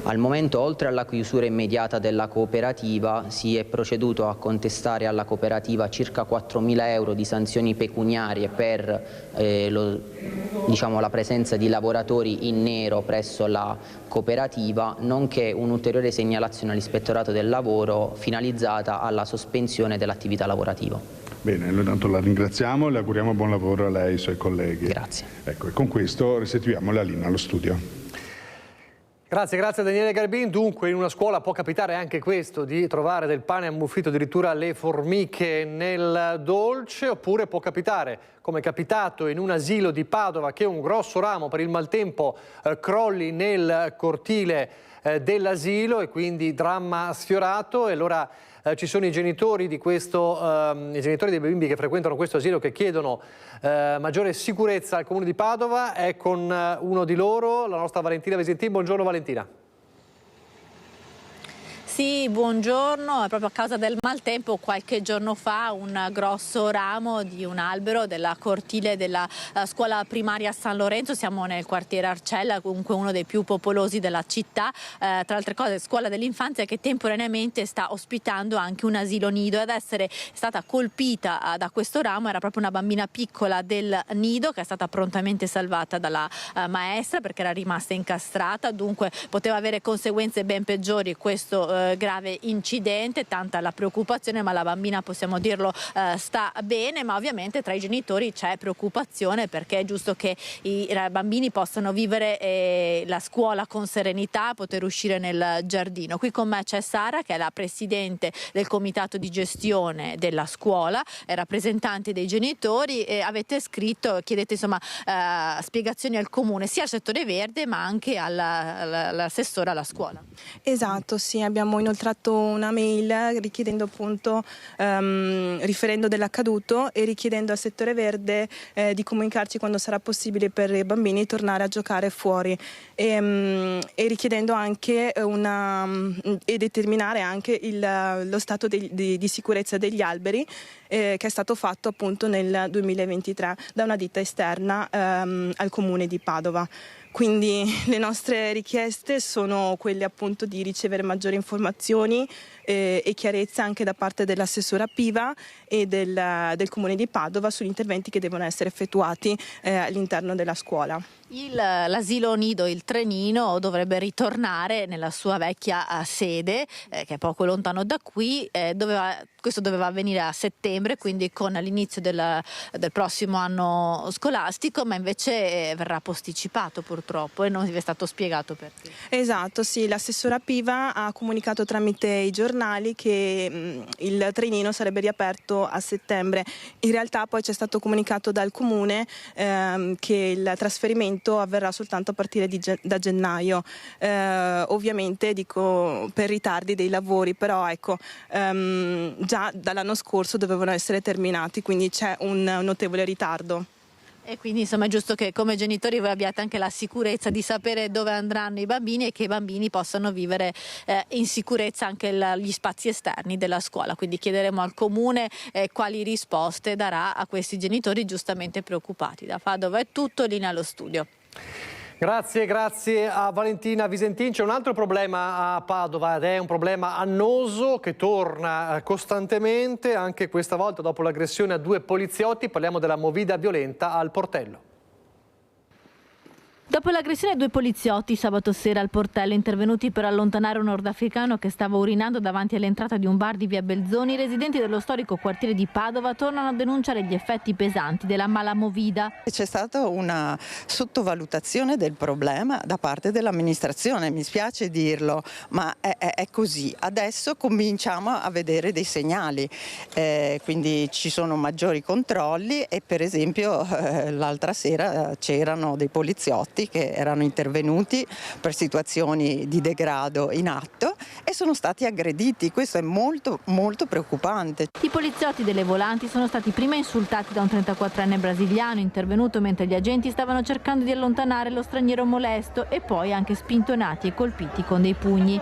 Al momento, oltre alla chiusura immediata della cooperativa, si è proceduto a contestare alla cooperativa circa 4.000 euro di sanzioni pecuniarie per la presenza di lavoratori in nero presso la cooperativa, nonché un'ulteriore segnalazione all'ispettorato del lavoro finalizzata alla sospensione dell'attività lavorativa. Bene, noi tanto la ringraziamo e le auguriamo buon lavoro a lei e ai suoi colleghi. Grazie. Ecco, e con questo restituiamo la linea allo studio. Grazie Daniele Garbin. Dunque in una scuola può capitare anche questo, di trovare del pane ammuffito, addirittura le formiche nel dolce, oppure può capitare, come è capitato in un asilo di Padova, che un grosso ramo per il maltempo crolli nel cortile dell'asilo, e quindi dramma sfiorato. E allora ci sono i genitori di i genitori dei bimbi che frequentano questo asilo, che chiedono maggiore sicurezza al Comune di Padova. È con uno di loro la nostra Valentina Visentin. Buongiorno Valentina. Sì, buongiorno. Proprio a causa del maltempo qualche giorno fa un grosso ramo di un albero della cortile della scuola primaria San Lorenzo, siamo nel quartiere Arcella, comunque uno dei più popolosi della città, tra le altre cose scuola dell'infanzia che temporaneamente sta ospitando anche un asilo nido. Ad essere stata colpita da questo ramo era proprio una bambina piccola del nido, che è stata prontamente salvata dalla maestra perché era rimasta incastrata, dunque poteva avere conseguenze ben peggiori questo grave incidente. Tanta la preoccupazione, ma la bambina, possiamo dirlo, sta bene. Ma ovviamente tra i genitori c'è preoccupazione, perché è giusto che i bambini possano vivere la scuola con serenità, poter uscire nel giardino. Qui con me c'è Sara, che è la presidente del comitato di gestione della scuola, è rappresentante dei genitori, e avete scritto, chiedete insomma spiegazioni al comune, sia al settore verde ma anche all'assessore alla scuola. Esatto, sì, abbiamo inoltrato una mail richiedendo appunto riferendo dell'accaduto e richiedendo al settore verde di comunicarci quando sarà possibile per i bambini tornare a giocare fuori, e richiedendo anche e determinare anche lo stato di sicurezza degli alberi che è stato fatto appunto nel 2023 da una ditta esterna al comune di Padova. Quindi le nostre richieste sono quelle appunto di ricevere maggiori informazioni e chiarezza anche da parte dell'assessora Piva e del comune di Padova sugli interventi che devono essere effettuati all'interno della scuola. L'asilo nido, il Trenino, dovrebbe ritornare nella sua vecchia sede, che è poco lontano da qui. Questo doveva avvenire a settembre, quindi con l'inizio del prossimo anno scolastico, ma invece verrà posticipato purtroppo. purtroppo, e non vi è stato spiegato perché. Esatto, sì, l'assessora Piva ha comunicato tramite i giornali che il trainino sarebbe riaperto a settembre. In realtà poi c'è stato comunicato dal comune che il trasferimento avverrà soltanto a partire da gennaio, ovviamente dico per ritardi dei lavori, però ecco, già dall'anno scorso dovevano essere terminati, quindi c'è un notevole ritardo. E quindi insomma è giusto che come genitori voi abbiate anche la sicurezza di sapere dove andranno i bambini e che i bambini possano vivere in sicurezza anche gli spazi esterni della scuola. Quindi chiederemo al comune quali risposte darà a questi genitori giustamente preoccupati. Da Padova è tutto, linea allo studio. Grazie a Valentina Visentin. C'è un altro problema a Padova ed è un problema annoso che torna costantemente, anche questa volta dopo l'aggressione a 2 poliziotti. Parliamo della movida violenta al Portello. Dopo l'aggressione a 2 poliziotti sabato sera al Portello, intervenuti per allontanare un nordafricano che stava urinando davanti all'entrata di un bar di via Belzoni, i residenti dello storico quartiere di Padova tornano a denunciare gli effetti pesanti della mala movida. C'è stata una sottovalutazione del problema da parte dell'amministrazione, mi spiace dirlo, ma è così. Adesso cominciamo a vedere dei segnali, quindi ci sono maggiori controlli e per esempio l'altra sera c'erano dei poliziotti che erano intervenuti per situazioni di degrado in atto e sono stati aggrediti. Questo è molto molto preoccupante. I poliziotti delle volanti sono stati prima insultati da un 34enne brasiliano intervenuto mentre gli agenti stavano cercando di allontanare lo straniero molesto e poi anche spintonati e colpiti con dei pugni.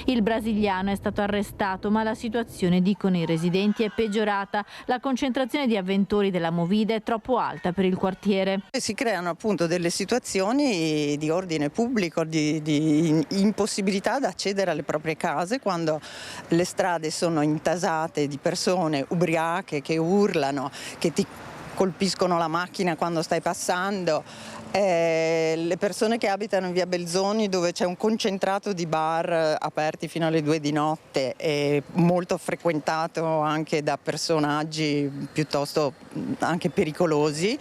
Il brasiliano è stato arrestato, ma la situazione, dicono i residenti, è peggiorata. La concentrazione di avventori della movida è troppo alta per il quartiere. Si creano appunto delle situazioni di ordine pubblico, di impossibilità ad accedere alle proprie case quando le strade sono intasate di persone ubriache che urlano, che ti colpiscono la macchina quando stai passando. Le persone che abitano in via Belzoni, dove c'è un concentrato di bar aperti fino alle 2 di notte e molto frequentato anche da personaggi piuttosto anche pericolosi,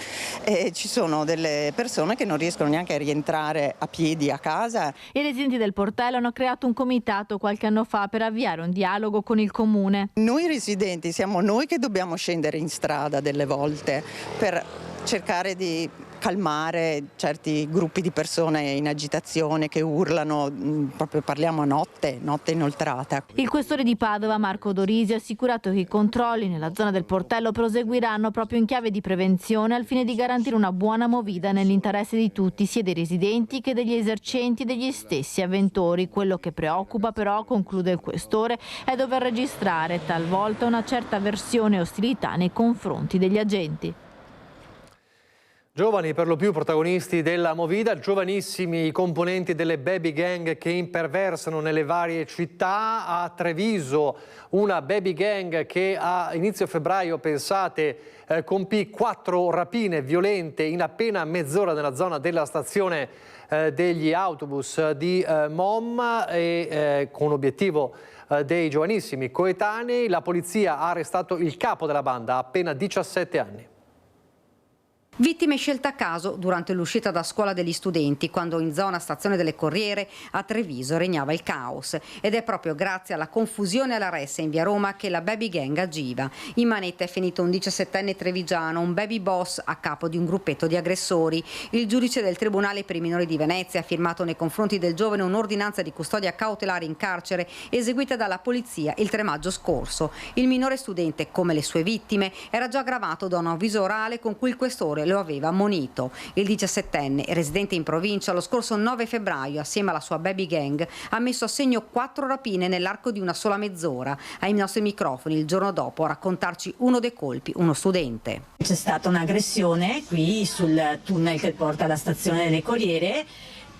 ci sono delle persone che non riescono neanche a rientrare a piedi a casa. I residenti del Portello hanno creato un comitato qualche anno fa per avviare un dialogo con il comune. Noi residenti siamo noi che dobbiamo scendere in strada delle volte per cercare di calmare certi gruppi di persone in agitazione che urlano, proprio parliamo a notte inoltrata. Il questore di Padova, Marco Dorisi, ha assicurato che i controlli nella zona del Portello proseguiranno proprio in chiave di prevenzione al fine di garantire una buona movida nell'interesse di tutti, sia dei residenti che degli esercenti e degli stessi avventori. Quello che preoccupa però, conclude il questore, è dover registrare talvolta una certa avversione e ostilità nei confronti degli agenti. Giovani per lo più protagonisti della movida, giovanissimi i componenti delle baby gang che imperversano nelle varie città. A Treviso una baby gang che a inizio febbraio, pensate, compì 4 rapine violente in appena mezz'ora nella zona della stazione degli autobus di Mom con obiettivo dei giovanissimi coetanei. La polizia ha arrestato il capo della banda, appena 17 anni. Vittime scelte a caso durante l'uscita da scuola degli studenti, quando in zona stazione delle Corriere a Treviso regnava il caos. Ed è proprio grazie alla confusione e alla ressa in via Roma che la baby gang agiva. In manetta è finito un 17enne trevigiano, un baby boss a capo di un gruppetto di aggressori. Il giudice del Tribunale per i minori di Venezia ha firmato nei confronti del giovane un'ordinanza di custodia cautelare in carcere eseguita dalla polizia il 3 maggio scorso. Il minore studente, come le sue vittime, era già aggravato da un avviso orale con cui il questore lo aveva ammonito. Il 17enne, residente in provincia, lo scorso 9 febbraio, assieme alla sua baby gang, ha messo a segno 4 rapine nell'arco di una sola mezz'ora. Ai nostri microfoni il giorno dopo a raccontarci uno dei colpi, uno studente. C'è stata un'aggressione qui sul tunnel che porta alla stazione delle Corriere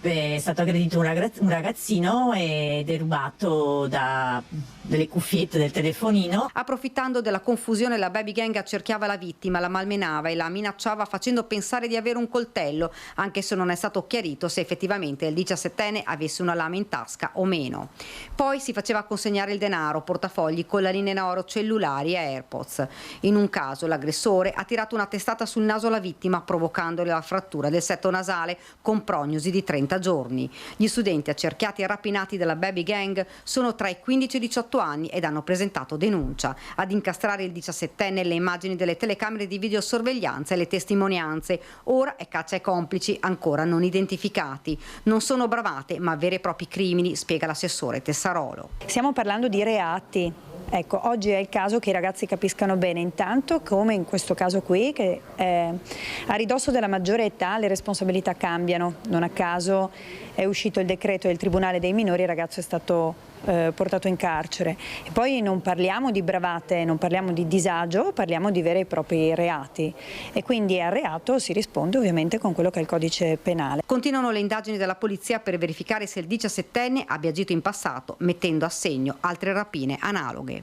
è stato aggredito un ragazzino e derubato delle cuffiette del telefonino. Approfittando della confusione, la baby gang accerchiava la vittima, la malmenava e la minacciava facendo pensare di avere un coltello, anche se non è stato chiarito se effettivamente il 17enne avesse una lama in tasca o meno. Poi si faceva consegnare il denaro, portafogli, collanine in oro, cellulari e AirPods. In un caso l'aggressore ha tirato una testata sul naso alla vittima, provocandole la frattura del setto nasale con prognosi di 30 giorni. Gli studenti accerchiati e rapinati dalla baby gang sono tra i 15 e i 18 anni ed hanno presentato denuncia. Ad incastrare il 17enne le immagini delle telecamere di videosorveglianza e le testimonianze. Ora è caccia ai complici ancora non identificati. Non sono bravate ma veri e propri crimini, spiega l'assessore Tessarolo. Stiamo parlando di reati. Ecco, oggi è il caso che i ragazzi capiscano bene intanto come in questo caso qui, che a ridosso della maggiore età le responsabilità cambiano. Non a caso è uscito il decreto del Tribunale dei minori, il ragazzo è stato portato in carcere. E poi non parliamo di bravate, non parliamo di disagio, parliamo di veri e propri reati. E quindi al reato si risponde ovviamente con quello che è il codice penale. Continuano le indagini della polizia per verificare se il 17enne abbia agito in passato, mettendo a segno altre rapine analoghe.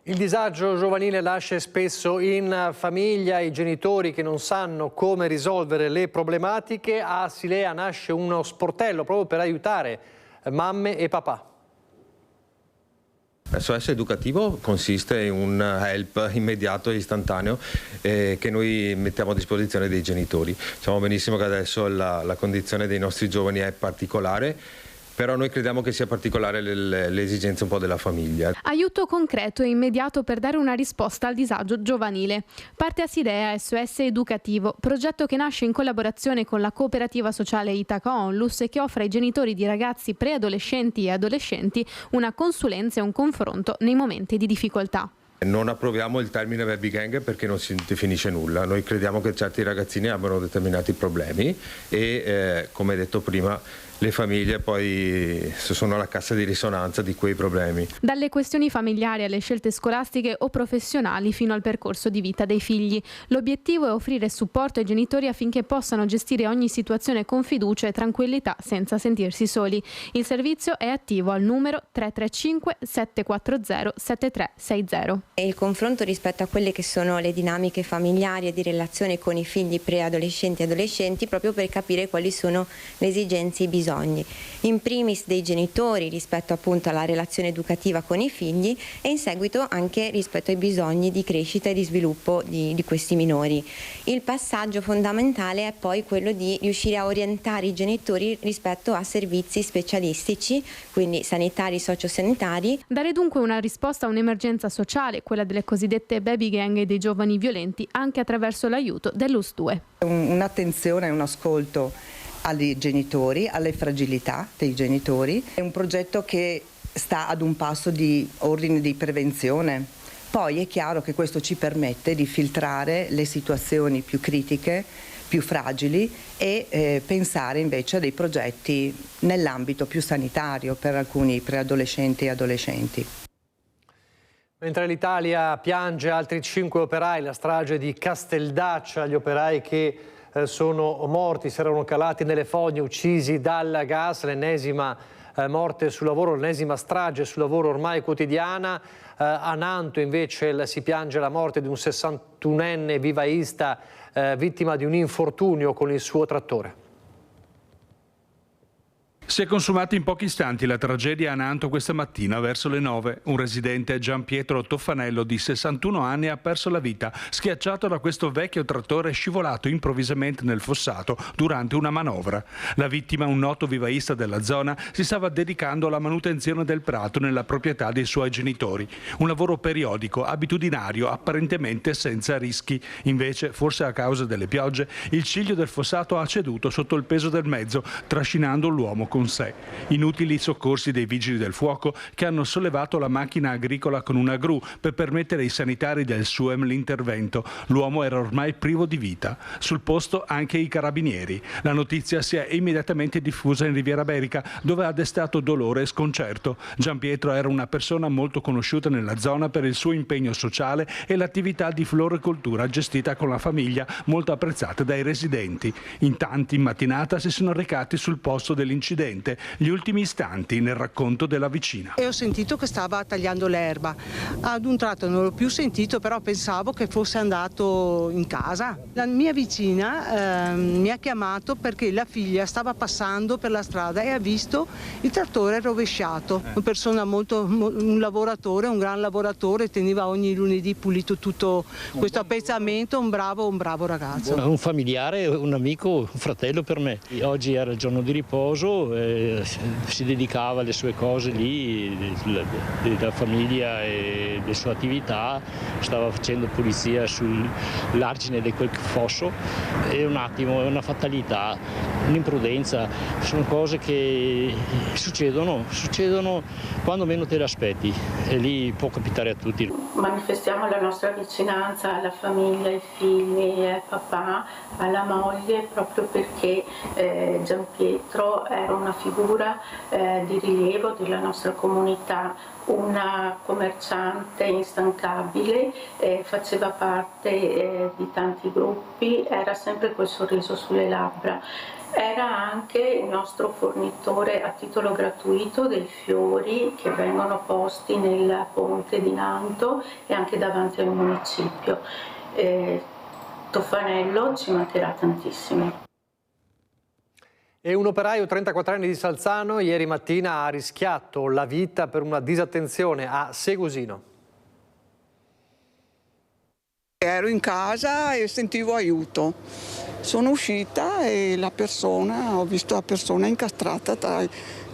Il disagio giovanile nasce spesso in famiglia, i genitori che non sanno come risolvere le problematiche. A Asilea nasce uno sportello proprio per aiutare mamme e papà. SOS Educativo consiste in un help immediato e istantaneo che noi mettiamo a disposizione dei genitori. Sappiamo benissimo che adesso la condizione dei nostri giovani è particolare, però noi crediamo che sia particolare le esigenze un po' della famiglia. Aiuto concreto e immediato per dare una risposta al disagio giovanile. Parte Asilea SOS Educativo, progetto che nasce in collaborazione con la cooperativa sociale Itaca Onlus e che offre ai genitori di ragazzi preadolescenti e adolescenti una consulenza e un confronto nei momenti di difficoltà. Non approviamo il termine baby gang perché non si definisce nulla. Noi crediamo che certi ragazzini abbiano determinati problemi e, come detto prima, le famiglie poi sono la cassa di risonanza di quei problemi. Dalle questioni familiari alle scelte scolastiche o professionali fino al percorso di vita dei figli. L'obiettivo è offrire supporto ai genitori affinché possano gestire ogni situazione con fiducia e tranquillità senza sentirsi soli. Il servizio è attivo al numero 335 740 7360. Il confronto rispetto a quelle che sono le dinamiche familiari e di relazione con i figli preadolescenti e adolescenti, proprio per capire quali sono le esigenze e i bisogni. In primis dei genitori rispetto appunto alla relazione educativa con i figli e in seguito anche rispetto ai bisogni di crescita e di sviluppo di questi minori. Il passaggio fondamentale è poi quello di riuscire a orientare i genitori rispetto a servizi specialistici, quindi sanitari, sociosanitari. Dare dunque una risposta a un'emergenza sociale, quella delle cosiddette baby gang e dei giovani violenti, anche attraverso l'aiuto dell'US2. Un'attenzione e un ascolto ai genitori, alle fragilità dei genitori. È un progetto che sta ad un passo di ordine di prevenzione. Poi è chiaro che questo ci permette di filtrare le situazioni più critiche, più fragili e pensare invece a dei progetti nell'ambito più sanitario per alcuni preadolescenti e adolescenti. Mentre l'Italia piange altri 5 operai, la strage di Casteldaccia, gli operai che sono morti, si erano calati nelle fogne, uccisi dal gas, l'ennesima morte sul lavoro, l'ennesima strage sul lavoro ormai quotidiana. A Nanto invece si piange la morte di un 61enne vivaista vittima di un infortunio con il suo trattore. Si è consumata in pochi istanti la tragedia a Nanto questa mattina verso le 9. Un residente, Gian Pietro Toffanello, di 61 anni, ha perso la vita schiacciato da questo vecchio trattore scivolato improvvisamente nel fossato durante una manovra. La vittima, un noto vivaista della zona, si stava dedicando alla manutenzione del prato nella proprietà dei suoi genitori. Un lavoro periodico, abitudinario, apparentemente senza rischi. Invece, forse a causa delle piogge, il ciglio del fossato ha ceduto sotto il peso del mezzo, trascinando l'uomo con con sé. Inutili i soccorsi dei vigili del fuoco che hanno sollevato la macchina agricola con una gru per permettere ai sanitari del SUEM l'intervento. L'uomo era ormai privo di vita. Sul posto anche i carabinieri. La notizia si è immediatamente diffusa in Riviera Berica, dove ha destato dolore e sconcerto. Gianpietro era una persona molto conosciuta nella zona per il suo impegno sociale e l'attività di floricoltura gestita con la famiglia, molto apprezzata dai residenti. In tanti in mattinata si sono recati sul posto dell'incidente, gli ultimi istanti nel racconto della vicina. E ho sentito che stava tagliando l'erba. Ad un tratto non l'ho più sentito, però pensavo che fosse andato in casa. La mia vicina mi ha chiamato perché la figlia stava passando per la strada e ha visto il trattore rovesciato. Una persona un lavoratore, un gran lavoratore, teneva ogni lunedì pulito tutto questo appezzamento, un bravo ragazzo. Un familiare, un amico, un fratello per me. Oggi era il giorno di riposo, si dedicava alle sue cose lì, della famiglia e delle sue attività, stava facendo pulizia sull'argine di quel fosso. È un attimo, è una fatalità, un'imprudenza, sono cose che succedono quando meno te le aspetti e lì può capitare a tutti. Manifestiamo la nostra vicinanza alla famiglia, ai figli, al papà, alla moglie, proprio perché Gianpietro era una figura di rilievo della nostra comunità, una commerciante instancabile, faceva parte di tanti gruppi, era sempre quel sorriso sulle labbra. Era anche il nostro fornitore a titolo gratuito dei fiori che vengono posti nel ponte di Nanto e anche davanti al municipio. Toffanello ci mancherà tantissimo. E un operaio 34 anni di Salzano ieri mattina ha rischiato la vita per una disattenzione a Segusino. Ero in casa e sentivo aiuto. Sono uscita e ho visto la persona incastrata tra il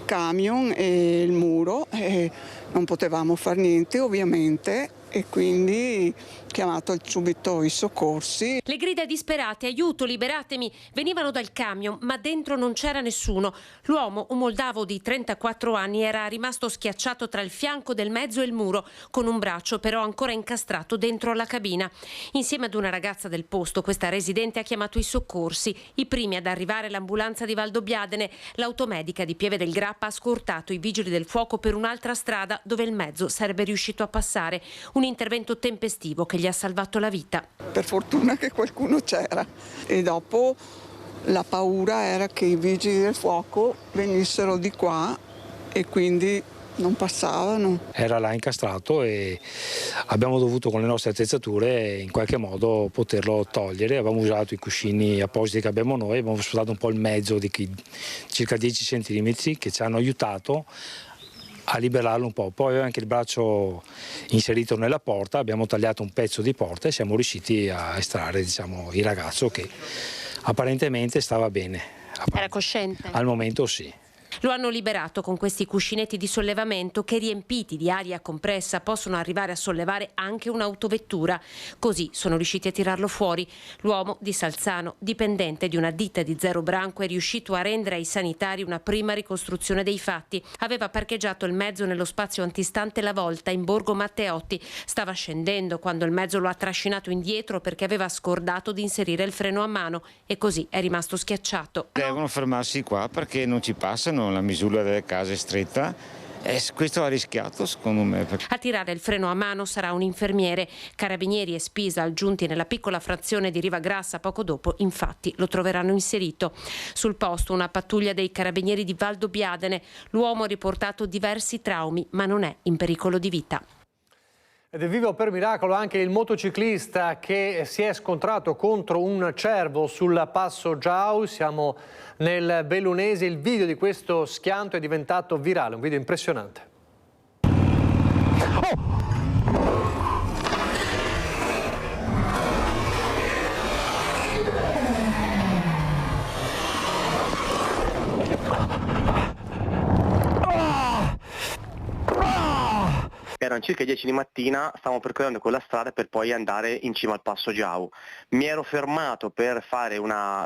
camion e il muro e non potevamo fare niente ovviamente e quindi ho chiamato subito i soccorsi. Le grida disperate, aiuto, liberatemi, venivano dal camion, ma dentro non c'era nessuno. L'uomo, un moldavo di 34 anni, era rimasto schiacciato tra il fianco del mezzo e il muro, con un braccio però ancora incastrato dentro la cabina. Insieme ad una ragazza del posto, questa residente ha chiamato i soccorsi. I primi ad arrivare l'ambulanza di Valdobbiadene. L'automedica di Pieve del Grappa ha scortato i vigili del fuoco per un'altra strada dove il mezzo sarebbe riuscito a passare. Un intervento tempestivo che gli ha salvato la vita. Per fortuna che qualcuno c'era e dopo la paura era che i vigili del fuoco venissero di qua e quindi non passavano. Era là incastrato e abbiamo dovuto con le nostre attrezzature in qualche modo poterlo togliere. Abbiamo usato i cuscini appositi che abbiamo noi, abbiamo sfruttato un po' il mezzo di circa 10 centimetri che ci hanno aiutato a liberarlo un po'. Poi aveva anche il braccio inserito nella porta, abbiamo tagliato un pezzo di porta e siamo riusciti a estrarre il ragazzo che apparentemente stava bene. Era cosciente? Al momento sì. Lo hanno liberato con questi cuscinetti di sollevamento che, riempiti di aria compressa, possono arrivare a sollevare anche un'autovettura. Così sono riusciti a tirarlo fuori. L'uomo di Salzano, dipendente di una ditta di Zero Branco, è riuscito a rendere ai sanitari una prima ricostruzione dei fatti. Aveva parcheggiato il mezzo nello spazio antistante La Volta in Borgo Matteotti. Stava scendendo quando il mezzo lo ha trascinato indietro perché aveva scordato di inserire il freno a mano e così è rimasto schiacciato. Devono fermarsi qua perché non ci passano, la misura delle case è stretta e questo ha rischiato secondo me. A tirare il freno a mano sarà un infermiere. Carabinieri e Spisa giunti nella piccola frazione di Riva Grassa poco dopo infatti lo troveranno inserito. Sul posto una pattuglia dei carabinieri di Valdobbiadene. L'uomo ha riportato diversi traumi ma non è in pericolo di vita. Ed è vivo per miracolo anche il motociclista che si è scontrato contro un cervo sul passo Giau. Siamo nel Bellunese, il video di questo schianto è diventato virale, un video impressionante. Erano circa 10 di mattina, stavamo percorrendo quella strada per poi andare in cima al passo Giau. Mi ero fermato per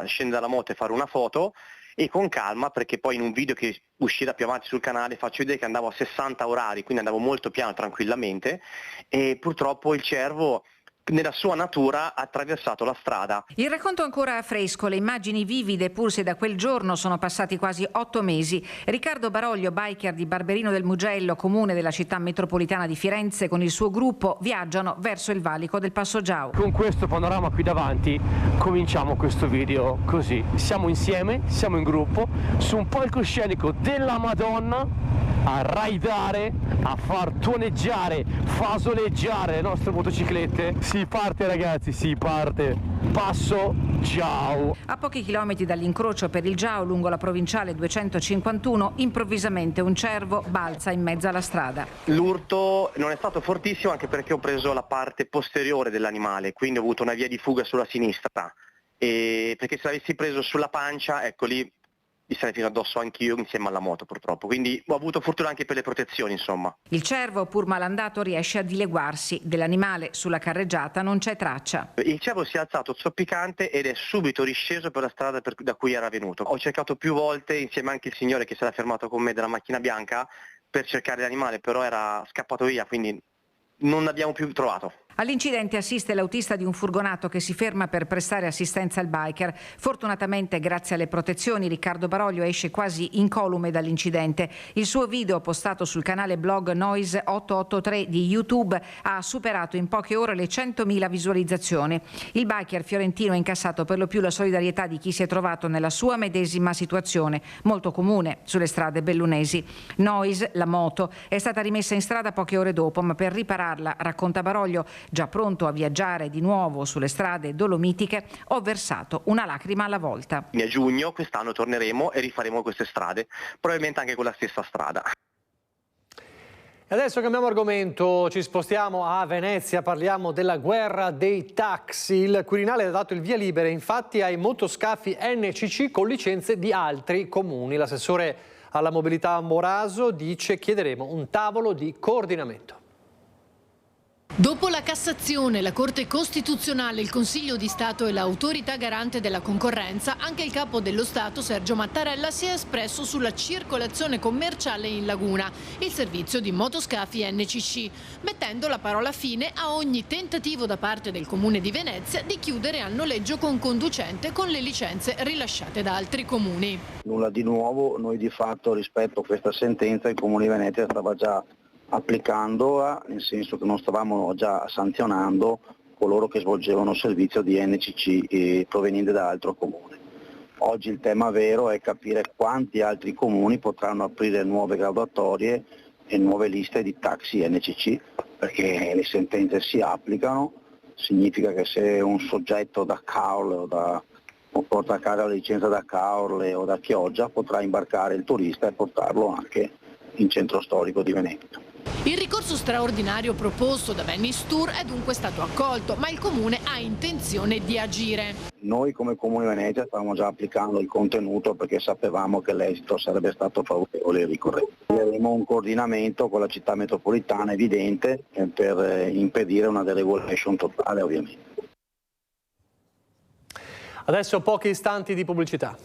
scendere dalla moto e fare una foto e con calma, perché poi in un video che uscirà più avanti sul canale faccio vedere che andavo a 60 orari, quindi andavo molto piano, tranquillamente, e purtroppo il cervo nella sua natura ha attraversato la strada. Il racconto ancora fresco, le immagini vivide pur se da quel giorno sono passati quasi 8 mesi. Riccardo Baroglio, biker di Barberino del Mugello, comune della città metropolitana di Firenze, con il suo gruppo viaggiano verso il valico del Passo Giau. Con questo panorama qui davanti cominciamo questo video così. Siamo insieme, siamo in gruppo, su un palcoscenico della Madonna, a raidare, a far tuoneggiare, fasoleggiare le nostre motociclette. Si parte ragazzi, si parte. Passo Giau. A pochi chilometri dall'incrocio per il Giau, lungo la provinciale 251, improvvisamente un cervo balza in mezzo alla strada. L'urto non è stato fortissimo, anche perché ho preso la parte posteriore dell'animale, quindi ho avuto una via di fuga sulla sinistra, e perché se l'avessi preso sulla pancia, ecco lì mi sarei finito addosso anch'io insieme alla moto, purtroppo, quindi ho avuto fortuna anche per le protezioni, insomma. Il cervo, pur malandato, riesce a dileguarsi. Dell'animale sulla carreggiata non c'è traccia. Il cervo si è alzato zoppicante ed è subito risceso per la strada da cui era venuto. Ho cercato più volte, insieme anche il signore che si era fermato con me della macchina bianca, per cercare l'animale, però era scappato via, quindi non l'abbiamo più trovato. All'incidente assiste l'autista di un furgonato che si ferma per prestare assistenza al biker. Fortunatamente, grazie alle protezioni, Riccardo Baroglio esce quasi incolume dall'incidente. Il suo video, postato sul canale blog Noise 883 di YouTube, ha superato in poche ore le 100.000 visualizzazioni. Il biker fiorentino ha incassato per lo più la solidarietà di chi si è trovato nella sua medesima situazione, molto comune sulle strade bellunesi. Noise, la moto, è stata rimessa in strada poche ore dopo, ma per ripararla, racconta Baroglio, già pronto a viaggiare di nuovo sulle strade dolomitiche, ho versato una lacrima alla volta. A giugno quest'anno torneremo e rifaremo queste strade, probabilmente anche con la stessa strada. E adesso cambiamo argomento, ci spostiamo a Venezia, parliamo della guerra dei taxi. Il Quirinale ha dato il via libera infatti ai motoscafi NCC con licenze di altri comuni. L'assessore alla mobilità Moraso dice: chiederemo un tavolo di coordinamento. Dopo la Cassazione, la Corte Costituzionale, il Consiglio di Stato e l'Autorità Garante della Concorrenza, anche il Capo dello Stato, Sergio Mattarella, si è espresso sulla circolazione commerciale in laguna, il servizio di motoscafi NCC, mettendo la parola fine a ogni tentativo da parte del Comune di Venezia di chiudere al noleggio con conducente con le licenze rilasciate da altri comuni. Nulla di nuovo, noi di fatto rispetto a questa sentenza il Comune di Venezia stava già applicandola, nel senso che non stavamo già sanzionando coloro che svolgevano servizio di NCC proveniente da altro comune. Oggi il tema vero è capire quanti altri comuni potranno aprire nuove graduatorie e nuove liste di taxi NCC, perché le sentenze si applicano. Significa che se un soggetto da Caorle o porta a casa la licenza da Caorle o da Chioggia potrà imbarcare il turista e portarlo anche in centro storico di Venezia. Il ricorso straordinario proposto da Venice Tour è dunque stato accolto, ma il Comune ha intenzione di agire. Noi come Comune di Venezia stavamo già applicando il contenuto perché sapevamo che l'esito sarebbe stato favorevole e ricorrente. Avremo un coordinamento con la città metropolitana evidente per impedire una deregulation totale, ovviamente. Adesso pochi istanti di pubblicità.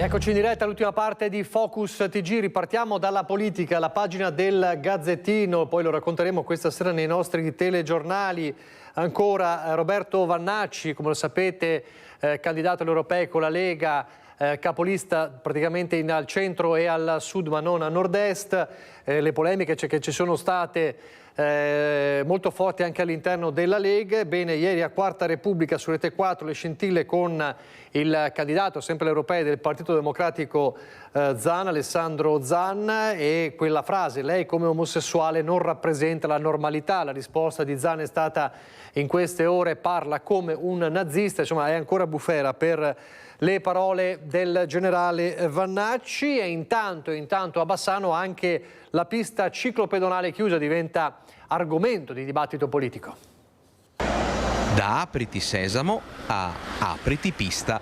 Eccoci in diretta all'ultima parte di Focus TG, ripartiamo dalla politica, la pagina del Gazzettino, poi lo racconteremo questa sera nei nostri telegiornali. Ancora Roberto Vannacci, come lo sapete, candidato alle europee con la Lega, capolista praticamente al centro e al sud ma non a nord-est, le polemiche che ci sono state molto forti anche all'interno della Lega. Ebbene, ieri a Quarta Repubblica su Rete 4 le scintille con il candidato sempre alle europee del Partito Democratico Zan, Alessandro Zan, e quella frase: lei come omosessuale non rappresenta la normalità. La risposta di Zan è stata in queste ore: parla come un nazista. Insomma, è ancora bufera per le parole del generale Vannacci. E intanto a Bassano anche la pista ciclopedonale chiusa diventa argomento di dibattito politico. Da Apriti Sesamo a Apriti Pista.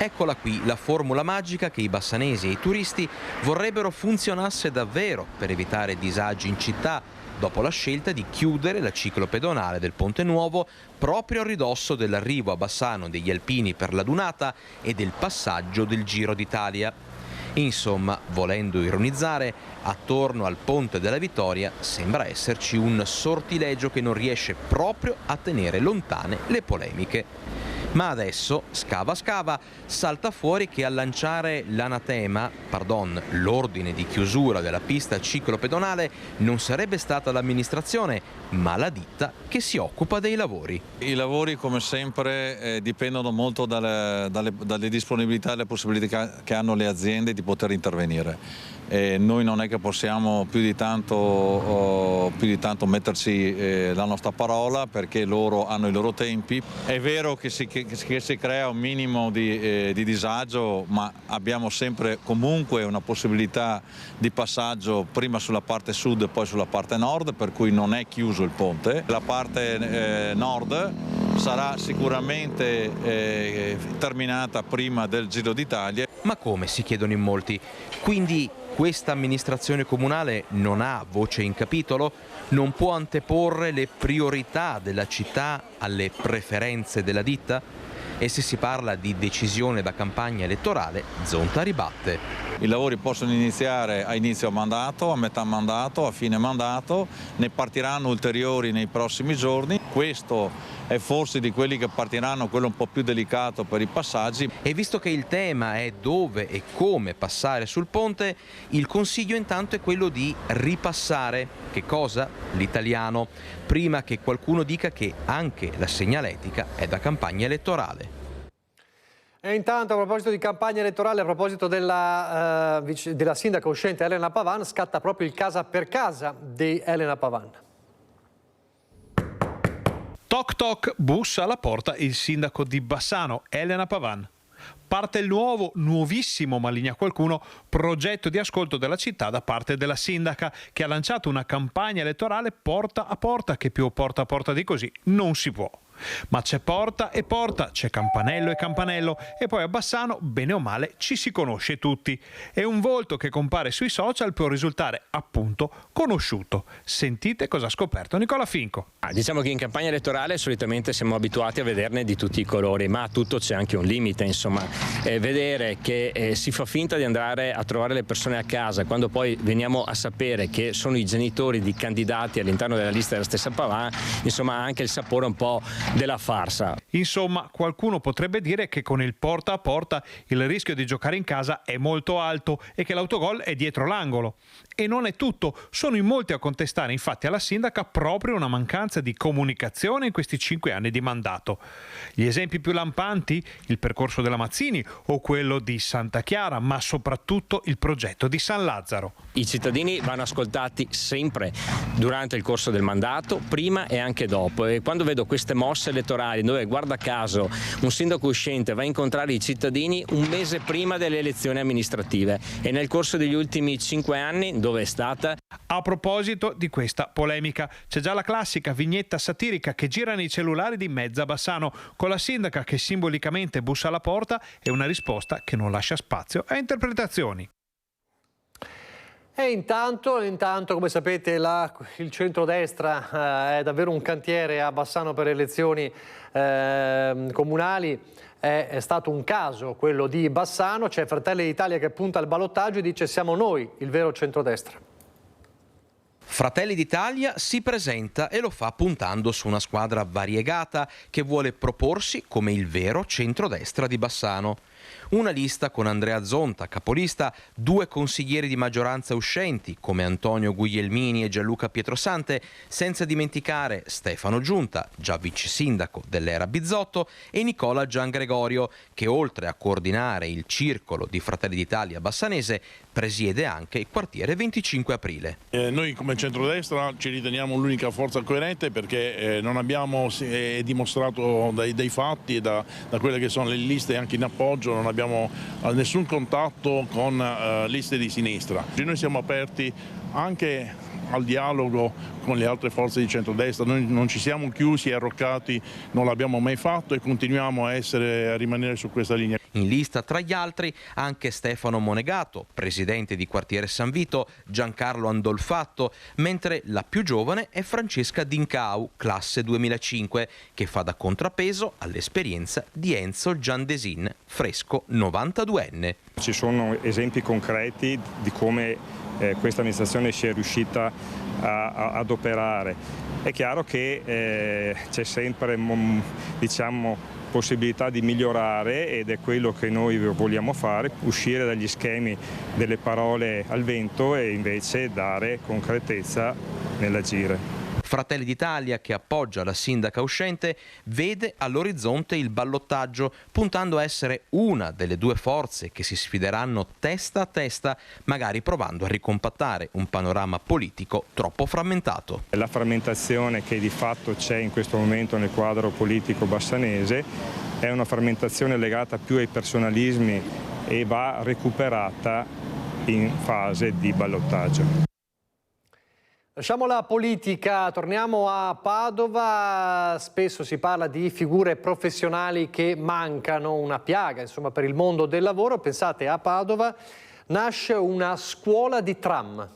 Eccola qui la formula magica che i bassanesi e i turisti vorrebbero funzionasse davvero per evitare disagi in città, dopo la scelta di chiudere la ciclopedonale del Ponte Nuovo proprio a ridosso dell'arrivo a Bassano degli alpini per la dunata e del passaggio del Giro d'Italia. Insomma, volendo ironizzare, attorno al Ponte della Vittoria sembra esserci un sortilegio che non riesce proprio a tenere lontane le polemiche. Ma adesso, scava scava, salta fuori che a lanciare l'ordine di chiusura della pista ciclopedonale non sarebbe stata l'amministrazione, ma la ditta che si occupa dei lavori. I lavori, come sempre, dipendono molto dalle disponibilità e le possibilità che hanno le aziende di poter intervenire. Noi non è che possiamo più di tanto metterci la nostra parola, perché loro hanno i loro tempi. È vero che si crea un minimo di disagio, ma abbiamo sempre comunque una possibilità di passaggio prima sulla parte sud e poi sulla parte nord, per cui non è chiuso il ponte. La parte nord sarà sicuramente terminata prima del Giro d'Italia. Ma come, si chiedono in molti? Quindi questa amministrazione comunale non ha voce in capitolo? Non può anteporre le priorità della città alle preferenze della ditta? E se si parla di decisione da campagna elettorale, Zonta ribatte. I lavori possono iniziare a inizio mandato, a metà mandato, a fine mandato, ne partiranno ulteriori nei prossimi giorni. Questo è forse di quelli che partiranno quello un po' più delicato per i passaggi. E visto che il tema è dove e come passare sul ponte, il consiglio intanto è quello di ripassare, che cosa? L'italiano, prima che qualcuno dica che anche la segnaletica è da campagna elettorale. E intanto, a proposito di campagna elettorale, a proposito della sindaca uscente Elena Pavan, scatta proprio il casa per casa di Elena Pavan. Toc toc, bussa alla porta il sindaco di Bassano, Elena Pavan. Parte il nuovissimo, maligna qualcuno, progetto di ascolto della città da parte della sindaca, che ha lanciato una campagna elettorale porta a porta, che più porta a porta di così non si può. Ma c'è porta e porta, c'è campanello e campanello, e poi a Bassano, bene o male, ci si conosce tutti. E un volto che compare sui social può risultare, appunto, conosciuto. Sentite cosa ha scoperto Nicola Finco. Diciamo che in campagna elettorale solitamente siamo abituati a vederne di tutti i colori, ma a tutto c'è anche un limite, insomma. Vedere che si fa finta di andare a trovare le persone a casa, quando poi veniamo a sapere che sono i genitori di candidati all'interno della lista della stessa Pavan, insomma, ha anche il sapore un po' della farsa. Insomma, qualcuno potrebbe dire che con il porta a porta il rischio di giocare in casa è molto alto e che l'autogol è dietro l'angolo. E non è tutto, sono in molti a contestare infatti alla sindaca proprio una mancanza di comunicazione in questi 5 anni di mandato. Gli esempi più lampanti? Il percorso della Mazzini o quello di Santa Chiara, ma soprattutto il progetto di San Lazzaro. I cittadini vanno ascoltati sempre durante il corso del mandato, prima e anche dopo, e quando vedo queste mosse elettorali dove, guarda caso, un sindaco uscente va a incontrare i cittadini un mese prima delle elezioni amministrative, e nel corso degli ultimi 5 anni dove è stata? A proposito di questa polemica, c'è già la classica vignetta satirica che gira nei cellulari di mezza Bassano, con la sindaca che simbolicamente bussa alla porta e una risposta che non lascia spazio a interpretazioni. E intanto, come sapete, il centrodestra è davvero un cantiere a Bassano per le elezioni comunali. È stato un caso quello di Bassano, c'è Fratelli d'Italia che punta al ballottaggio e dice: siamo noi il vero centrodestra. Fratelli d'Italia si presenta e lo fa puntando su una squadra variegata che vuole proporsi come il vero centrodestra di Bassano. Una lista con Andrea Zonta, capolista, 2 consiglieri di maggioranza uscenti come Antonio Guglielmini e Gianluca Pietrosante, senza dimenticare Stefano Giunta, già vice sindaco dell'era Bizzotto, e Nicola Giangregorio, che oltre a coordinare il circolo di Fratelli d'Italia bassanese, presiede anche il quartiere 25 aprile. Noi come centrodestra ci riteniamo l'unica forza coerente perché non abbiamo dimostrato dai fatti e da quelle che sono le liste anche in appoggio, non abbiamo nessun contatto con liste di sinistra. Noi siamo aperti anche al dialogo con le altre forze di centrodestra. Noi non ci siamo chiusi e arroccati, non l'abbiamo mai fatto e continuiamo a rimanere su questa linea. In lista tra gli altri anche Stefano Monegato, presidente di quartiere San Vito, Giancarlo Andolfatto, mentre la più giovane è Francesca Dincau, classe 2005, che fa da contrappeso all'esperienza di Enzo Giandesin, fresco 92enne. Ci sono esempi concreti di come questa amministrazione sia riuscita ad operare. È chiaro che c'è sempre, diciamo, possibilità di migliorare ed è quello che noi vogliamo fare, uscire dagli schemi delle parole al vento e invece dare concretezza nell'agire. Fratelli d'Italia, che appoggia la sindaca uscente, vede all'orizzonte il ballottaggio, puntando a essere una delle due forze che si sfideranno testa a testa, magari provando a ricompattare un panorama politico troppo frammentato. La frammentazione che di fatto c'è in questo momento nel quadro politico bassanese è una frammentazione legata più ai personalismi e va recuperata in fase di ballottaggio. Lasciamo la politica, torniamo a Padova. Spesso si parla di figure professionali che mancano, una piaga insomma per il mondo del lavoro. Pensate, a Padova nasce una scuola di tram.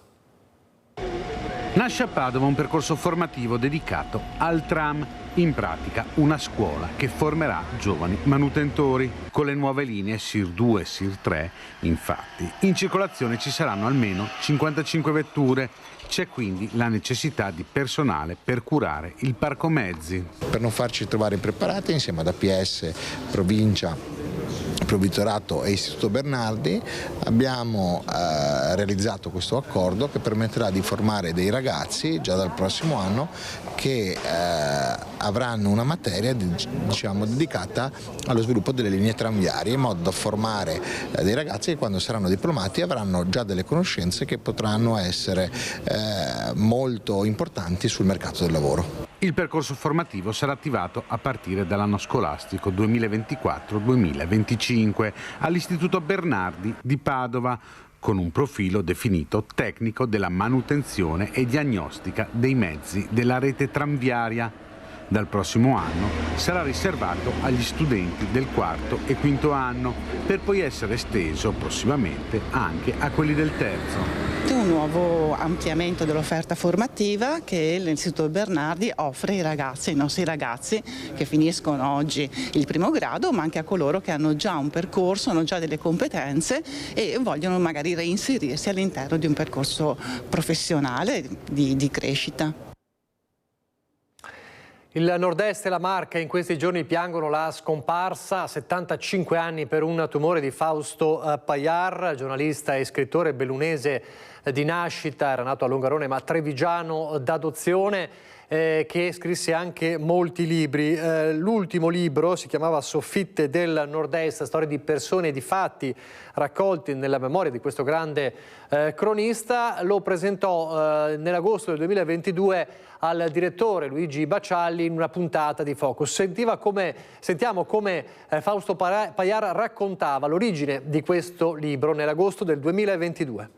Nasce a Padova un percorso formativo dedicato al tram, in pratica una scuola che formerà giovani manutentori. Con le nuove linee SIR 2 e SIR 3, infatti, in circolazione ci saranno almeno 55 vetture. C'è quindi la necessità di personale per curare il parco mezzi. Per non farci trovare impreparati, insieme ad APS, Provincia, Provvitorato e Istituto Bernardi, abbiamo realizzato questo accordo che permetterà di formare dei ragazzi già dal prossimo anno che avranno una materia dedicata allo sviluppo delle linee tranviarie, in modo da formare dei ragazzi che quando saranno diplomati avranno già delle conoscenze che potranno essere molto importanti sul mercato del lavoro. Il percorso formativo sarà attivato a partire dall'anno scolastico 2024-2025 all'Istituto Bernardi di Padova, con un profilo definito tecnico della manutenzione e diagnostica dei mezzi della rete tranviaria. Dal prossimo anno sarà riservato agli studenti del quarto e quinto anno, per poi essere esteso prossimamente anche a quelli del terzo. È un nuovo ampliamento dell'offerta formativa che l'Istituto Bernardi offre ai nostri ragazzi che finiscono oggi il primo grado, ma anche a coloro che hanno già un percorso, hanno già delle competenze e vogliono magari reinserirsi all'interno di un percorso professionale di crescita. Il Nord-Est e la Marca in questi giorni piangono la scomparsa a 75 anni per un tumore di Fausto Paiar, giornalista e scrittore bellunese di nascita, era nato a Longarone ma trevigiano d'adozione, che scrisse anche molti libri. L'ultimo libro si chiamava Soffitte del Nord-Est, storie di persone e di fatti raccolti nella memoria di questo grande cronista. Lo presentò nell'agosto del 2022 al direttore Luigi Bacialli in una puntata di Focus. Sentiamo come Fausto Paiar raccontava l'origine di questo libro nell'agosto del 2022.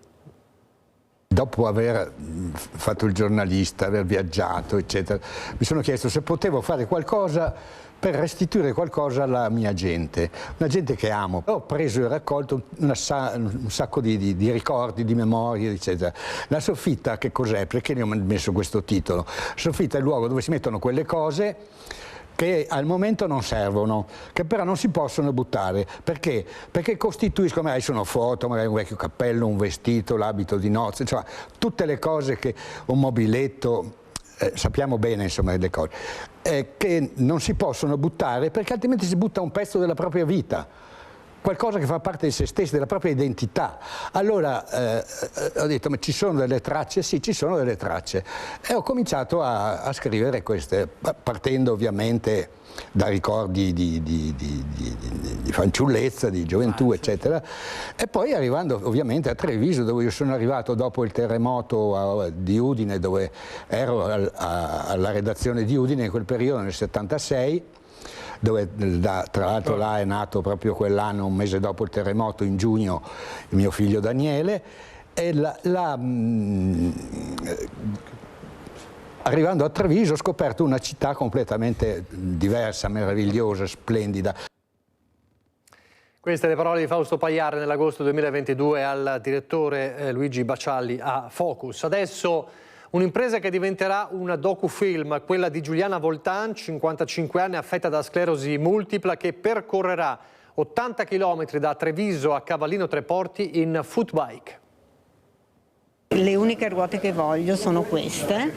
Dopo aver fatto il giornalista, aver viaggiato, eccetera, mi sono chiesto se potevo fare qualcosa per restituire qualcosa alla mia gente, una gente che amo. Ho preso e raccolto un sacco di ricordi, di memorie, eccetera. La soffitta che cos'è? Perché ne ho messo questo titolo? Soffitta è il luogo dove si mettono quelle cose che al momento non servono, che però non si possono buttare. Perché? Perché costituiscono, magari sono foto, magari un vecchio cappello, un vestito, l'abito di nozze, insomma, tutte le cose che un mobiletto, sappiamo bene insomma le cose, che non si possono buttare perché altrimenti si butta un pezzo della propria vita. Qualcosa che fa parte di se stessi, della propria identità. Allora ho detto, ma ci sono delle tracce? Sì, ci sono delle tracce. E ho cominciato a scrivere queste, partendo ovviamente da ricordi di fanciullezza, di gioventù, eccetera, e poi arrivando ovviamente a Treviso, dove io sono arrivato dopo il terremoto di Udine, dove ero alla redazione di Udine in quel periodo, nel 76, dove tra l'altro là è nato proprio quell'anno, un mese dopo il terremoto, in giugno, il mio figlio Daniele, arrivando a Treviso ho scoperto una città completamente diversa, meravigliosa, splendida. Queste le parole di Fausto Pagliare nell'agosto 2022 al direttore Luigi Baccialli a Focus. Adesso un'impresa che diventerà un docufilm, quella di Giuliana Voltan, 55 anni, affetta da sclerosi multipla, che percorrerà 80 km da Treviso a Cavallino Treporti in footbike. Le uniche ruote che voglio sono queste,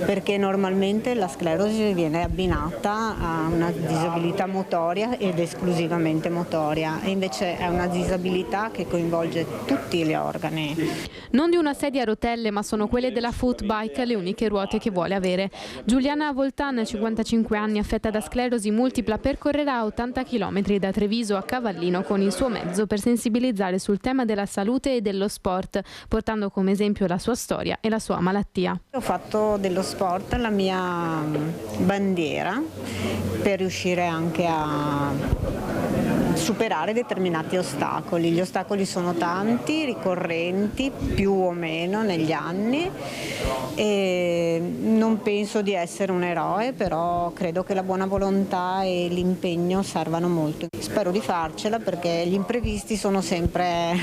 perché normalmente la sclerosi viene abbinata a una disabilità motoria ed esclusivamente motoria, e invece è una disabilità che coinvolge tutti gli organi. Non di una sedia a rotelle, ma sono quelle della footbike le uniche ruote che vuole avere. Giuliana Voltan, 55 anni, affetta da sclerosi multipla, percorrerà 80 km da Treviso a Cavallino con il suo mezzo per sensibilizzare sul tema della salute e dello sport, portando come esempio la sua storia e la sua malattia. Ho fatto dello sport la mia bandiera per riuscire anche a superare determinati ostacoli. Gli ostacoli sono tanti, ricorrenti, più o meno negli anni, e non penso di essere un eroe, però credo che la buona volontà e l'impegno servano molto. Spero di farcela, perché gli imprevisti sono sempre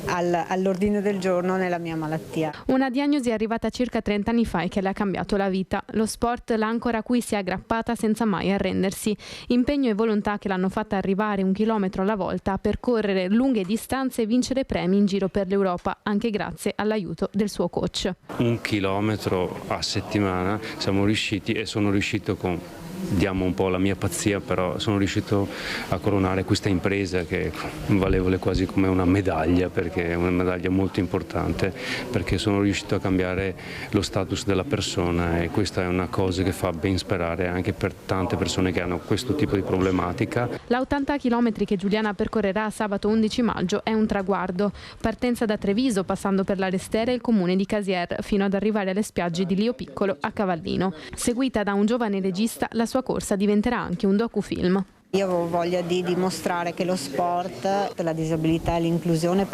all'ordine del giorno nella mia malattia. Una diagnosi arrivata circa 30 anni fa e che le ha cambiato la vita. Lo sport l'ancora a cui si è aggrappata senza mai arrendersi. Impegno e volontà che l'hanno fatta arrivare 1 chilometro alla volta a percorrere lunghe distanze e vincere premi in giro per l'Europa, anche grazie all'aiuto del suo coach. 1 chilometro a settimana siamo riusciti, e sono riuscito con, diamo un po' la mia pazzia, però sono riuscito a coronare questa impresa che è valevole quasi come una medaglia, perché è una medaglia molto importante, perché sono riuscito a cambiare lo status della persona, e questa è una cosa che fa ben sperare anche per tante persone che hanno questo tipo di problematica. La 80 km che Giuliana percorrerà sabato 11 maggio è un traguardo. Partenza da Treviso, passando per la Restera e il comune di Casier, fino ad arrivare alle spiagge di Lio Piccolo a Cavallino. Seguita da un giovane regista, la sua corsa diventerà anche un docufilm. Io avevo voglia di dimostrare che lo sport, la disabilità e l'inclusione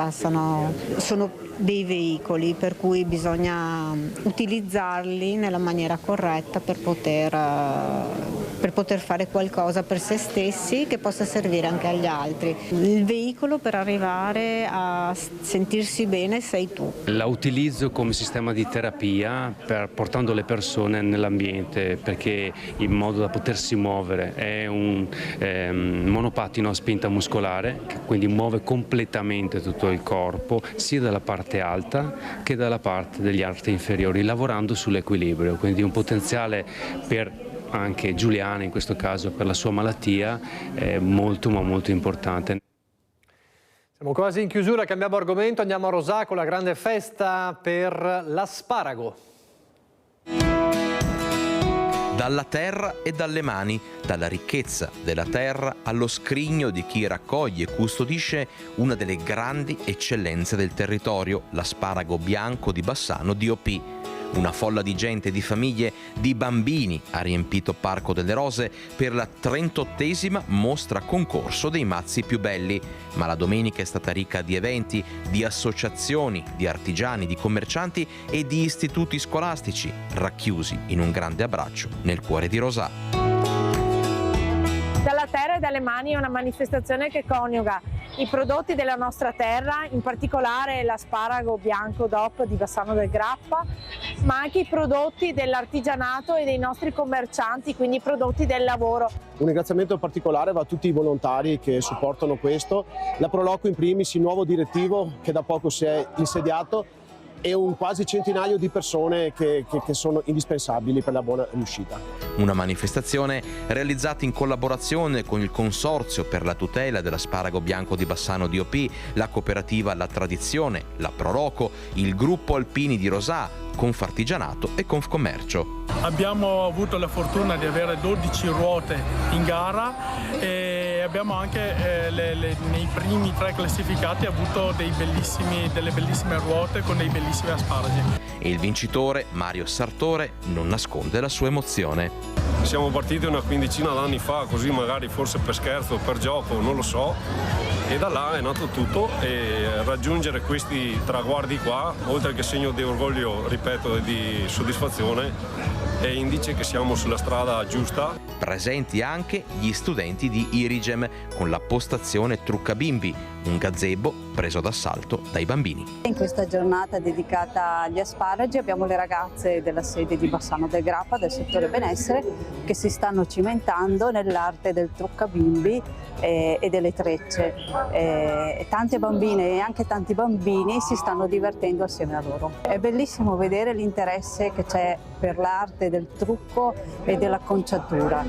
sono dei veicoli, per cui bisogna utilizzarli nella maniera corretta per poter fare qualcosa per se stessi che possa servire anche agli altri. Il veicolo per arrivare a sentirsi bene sei tu. La utilizzo come sistema di terapia, portando le persone nell'ambiente, perché in modo da potersi muovere. È un monopattino a spinta muscolare, che quindi muove completamente tutto il corpo, sia dalla parte alta che dalla parte degli arti inferiori, lavorando sull'equilibrio, quindi un potenziale per anche Giuliana, in questo caso per la sua malattia, è molto ma molto importante. Siamo quasi in chiusura, cambiamo argomento, andiamo a Rosà con la grande festa per l'asparago. Dalla terra e dalle mani, dalla ricchezza della terra allo scrigno di chi raccoglie e custodisce una delle grandi eccellenze del territorio, l'asparago bianco di Bassano DOP. Una folla di gente, di famiglie, di bambini ha riempito Parco delle Rose per la 38esima mostra concorso dei mazzi più belli. Ma la domenica è stata ricca di eventi, di associazioni, di artigiani, di commercianti e di istituti scolastici, racchiusi in un grande abbraccio nel cuore di Rosà. Dalla terra e dalle mani è una manifestazione che coniuga i prodotti della nostra terra, in particolare l'asparago bianco DOP di Bassano del Grappa, ma anche i prodotti dell'artigianato e dei nostri commercianti, quindi i prodotti del lavoro. Un ringraziamento particolare va a tutti i volontari che supportano questo, la Proloco in primis, il nuovo direttivo che da poco si è insediato, e un quasi centinaio di persone che sono indispensabili per la buona riuscita. Una manifestazione realizzata in collaborazione con il Consorzio per la tutela dell'asparago bianco di Bassano DOP, la cooperativa La Tradizione, la Proloco, il gruppo Alpini di Rosà, Confartigianato e Confcommercio. Abbiamo avuto la fortuna di avere 12 ruote in gara e e abbiamo anche nei primi 3 classificati avuto delle bellissime ruote con dei bellissimi asparagi. E il vincitore, Mario Sartore, non nasconde la sua emozione. Siamo partiti una quindicina d'anni fa, così magari forse per scherzo, per gioco, non lo so, e da là è nato tutto, e raggiungere questi traguardi qua, oltre che segno di orgoglio, ripeto, e di soddisfazione, è indice che siamo sulla strada giusta. Presenti anche gli studenti di Irigem con la postazione Trucca Bimbi, un gazebo preso d'assalto dai bambini. In questa giornata dedicata agli asparagi abbiamo le ragazze della sede di Bassano del Grappa, del settore benessere, che si stanno cimentando nell'arte del trucca bimbi e delle trecce. Tante bambine e anche tanti bambini si stanno divertendo assieme a loro. È bellissimo vedere l'interesse che c'è per l'arte del trucco e dell'acconciatura.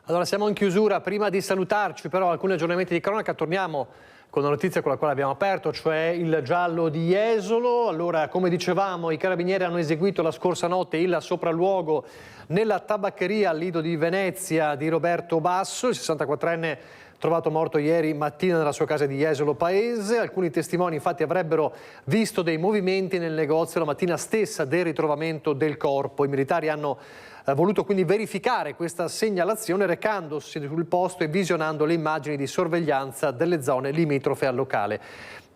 Allora siamo in chiusura, prima di salutarci però alcuni aggiornamenti di cronaca, torniamo con la notizia con la quale abbiamo aperto, cioè il giallo di Jesolo. Allora, come dicevamo, i carabinieri hanno eseguito la scorsa notte il sopralluogo nella tabaccheria al Lido di Venezia di Roberto Basso, il 64enne trovato morto ieri mattina nella sua casa di Jesolo Paese. Alcuni testimoni infatti avrebbero visto dei movimenti nel negozio la mattina stessa del ritrovamento del corpo. I militari hanno voluto quindi verificare questa segnalazione recandosi sul posto e visionando le immagini di sorveglianza delle zone limitrofe al locale.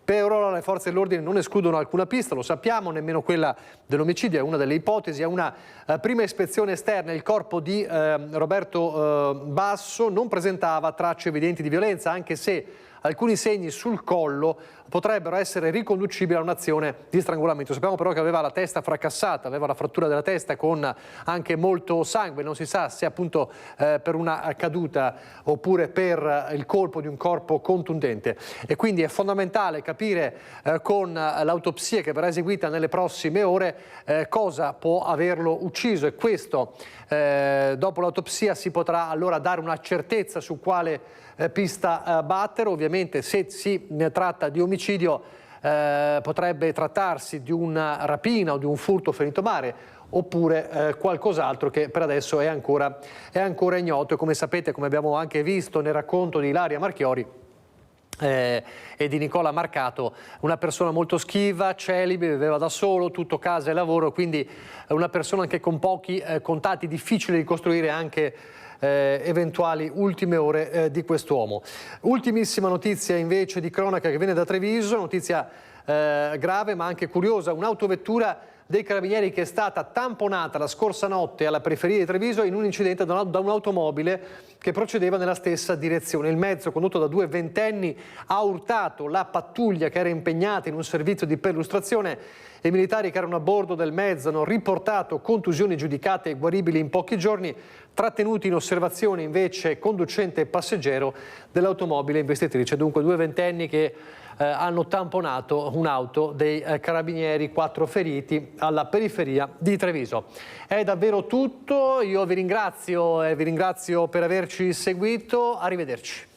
Per ora le forze dell'ordine non escludono alcuna pista, lo sappiamo, nemmeno quella dell'omicidio è una delle ipotesi. È una prima ispezione esterna. Il corpo di Roberto Basso non presentava tracce evidenti di violenza, anche se alcuni segni sul collo potrebbero essere riconducibili a un'azione di strangolamento. Sappiamo però che aveva la testa fracassata, aveva la frattura della testa con anche molto sangue, non si sa se appunto per una caduta oppure per il colpo di un corpo contundente. E quindi è fondamentale capire con l'autopsia che verrà eseguita nelle prossime ore cosa può averlo ucciso, e questo dopo l'autopsia si potrà allora dare una certezza su quale pista battere. Ovviamente se si tratta di omicidio potrebbe trattarsi di una rapina o di un furto ferito mare, oppure qualcos'altro che per adesso è ancora ignoto. E come sapete, come abbiamo anche visto nel racconto di Ilaria Marchiori e di Nicola Marcato, una persona molto schiva, celibe, viveva da solo, tutto casa e lavoro, quindi una persona anche con pochi contatti, difficile di costruire anche eventuali ultime ore di quest'uomo. Ultimissima notizia invece di cronaca che viene da Treviso, notizia grave ma anche curiosa. Un'autovettura dei carabinieri che è stata tamponata la scorsa notte alla periferia di Treviso in un incidente da un'automobile che procedeva nella stessa direzione. Il mezzo, condotto da 2 ventenni, ha urtato la pattuglia che era impegnata in un servizio di perlustrazione. I militari che erano a bordo del mezzo hanno riportato contusioni giudicate guaribili in pochi giorni, trattenuti in osservazione invece conducente e passeggero dell'automobile investitrice. Dunque 2 ventenni che hanno tamponato un'auto dei carabinieri, 4 feriti alla periferia di Treviso. È davvero tutto, io vi ringrazio per averci seguito, arrivederci.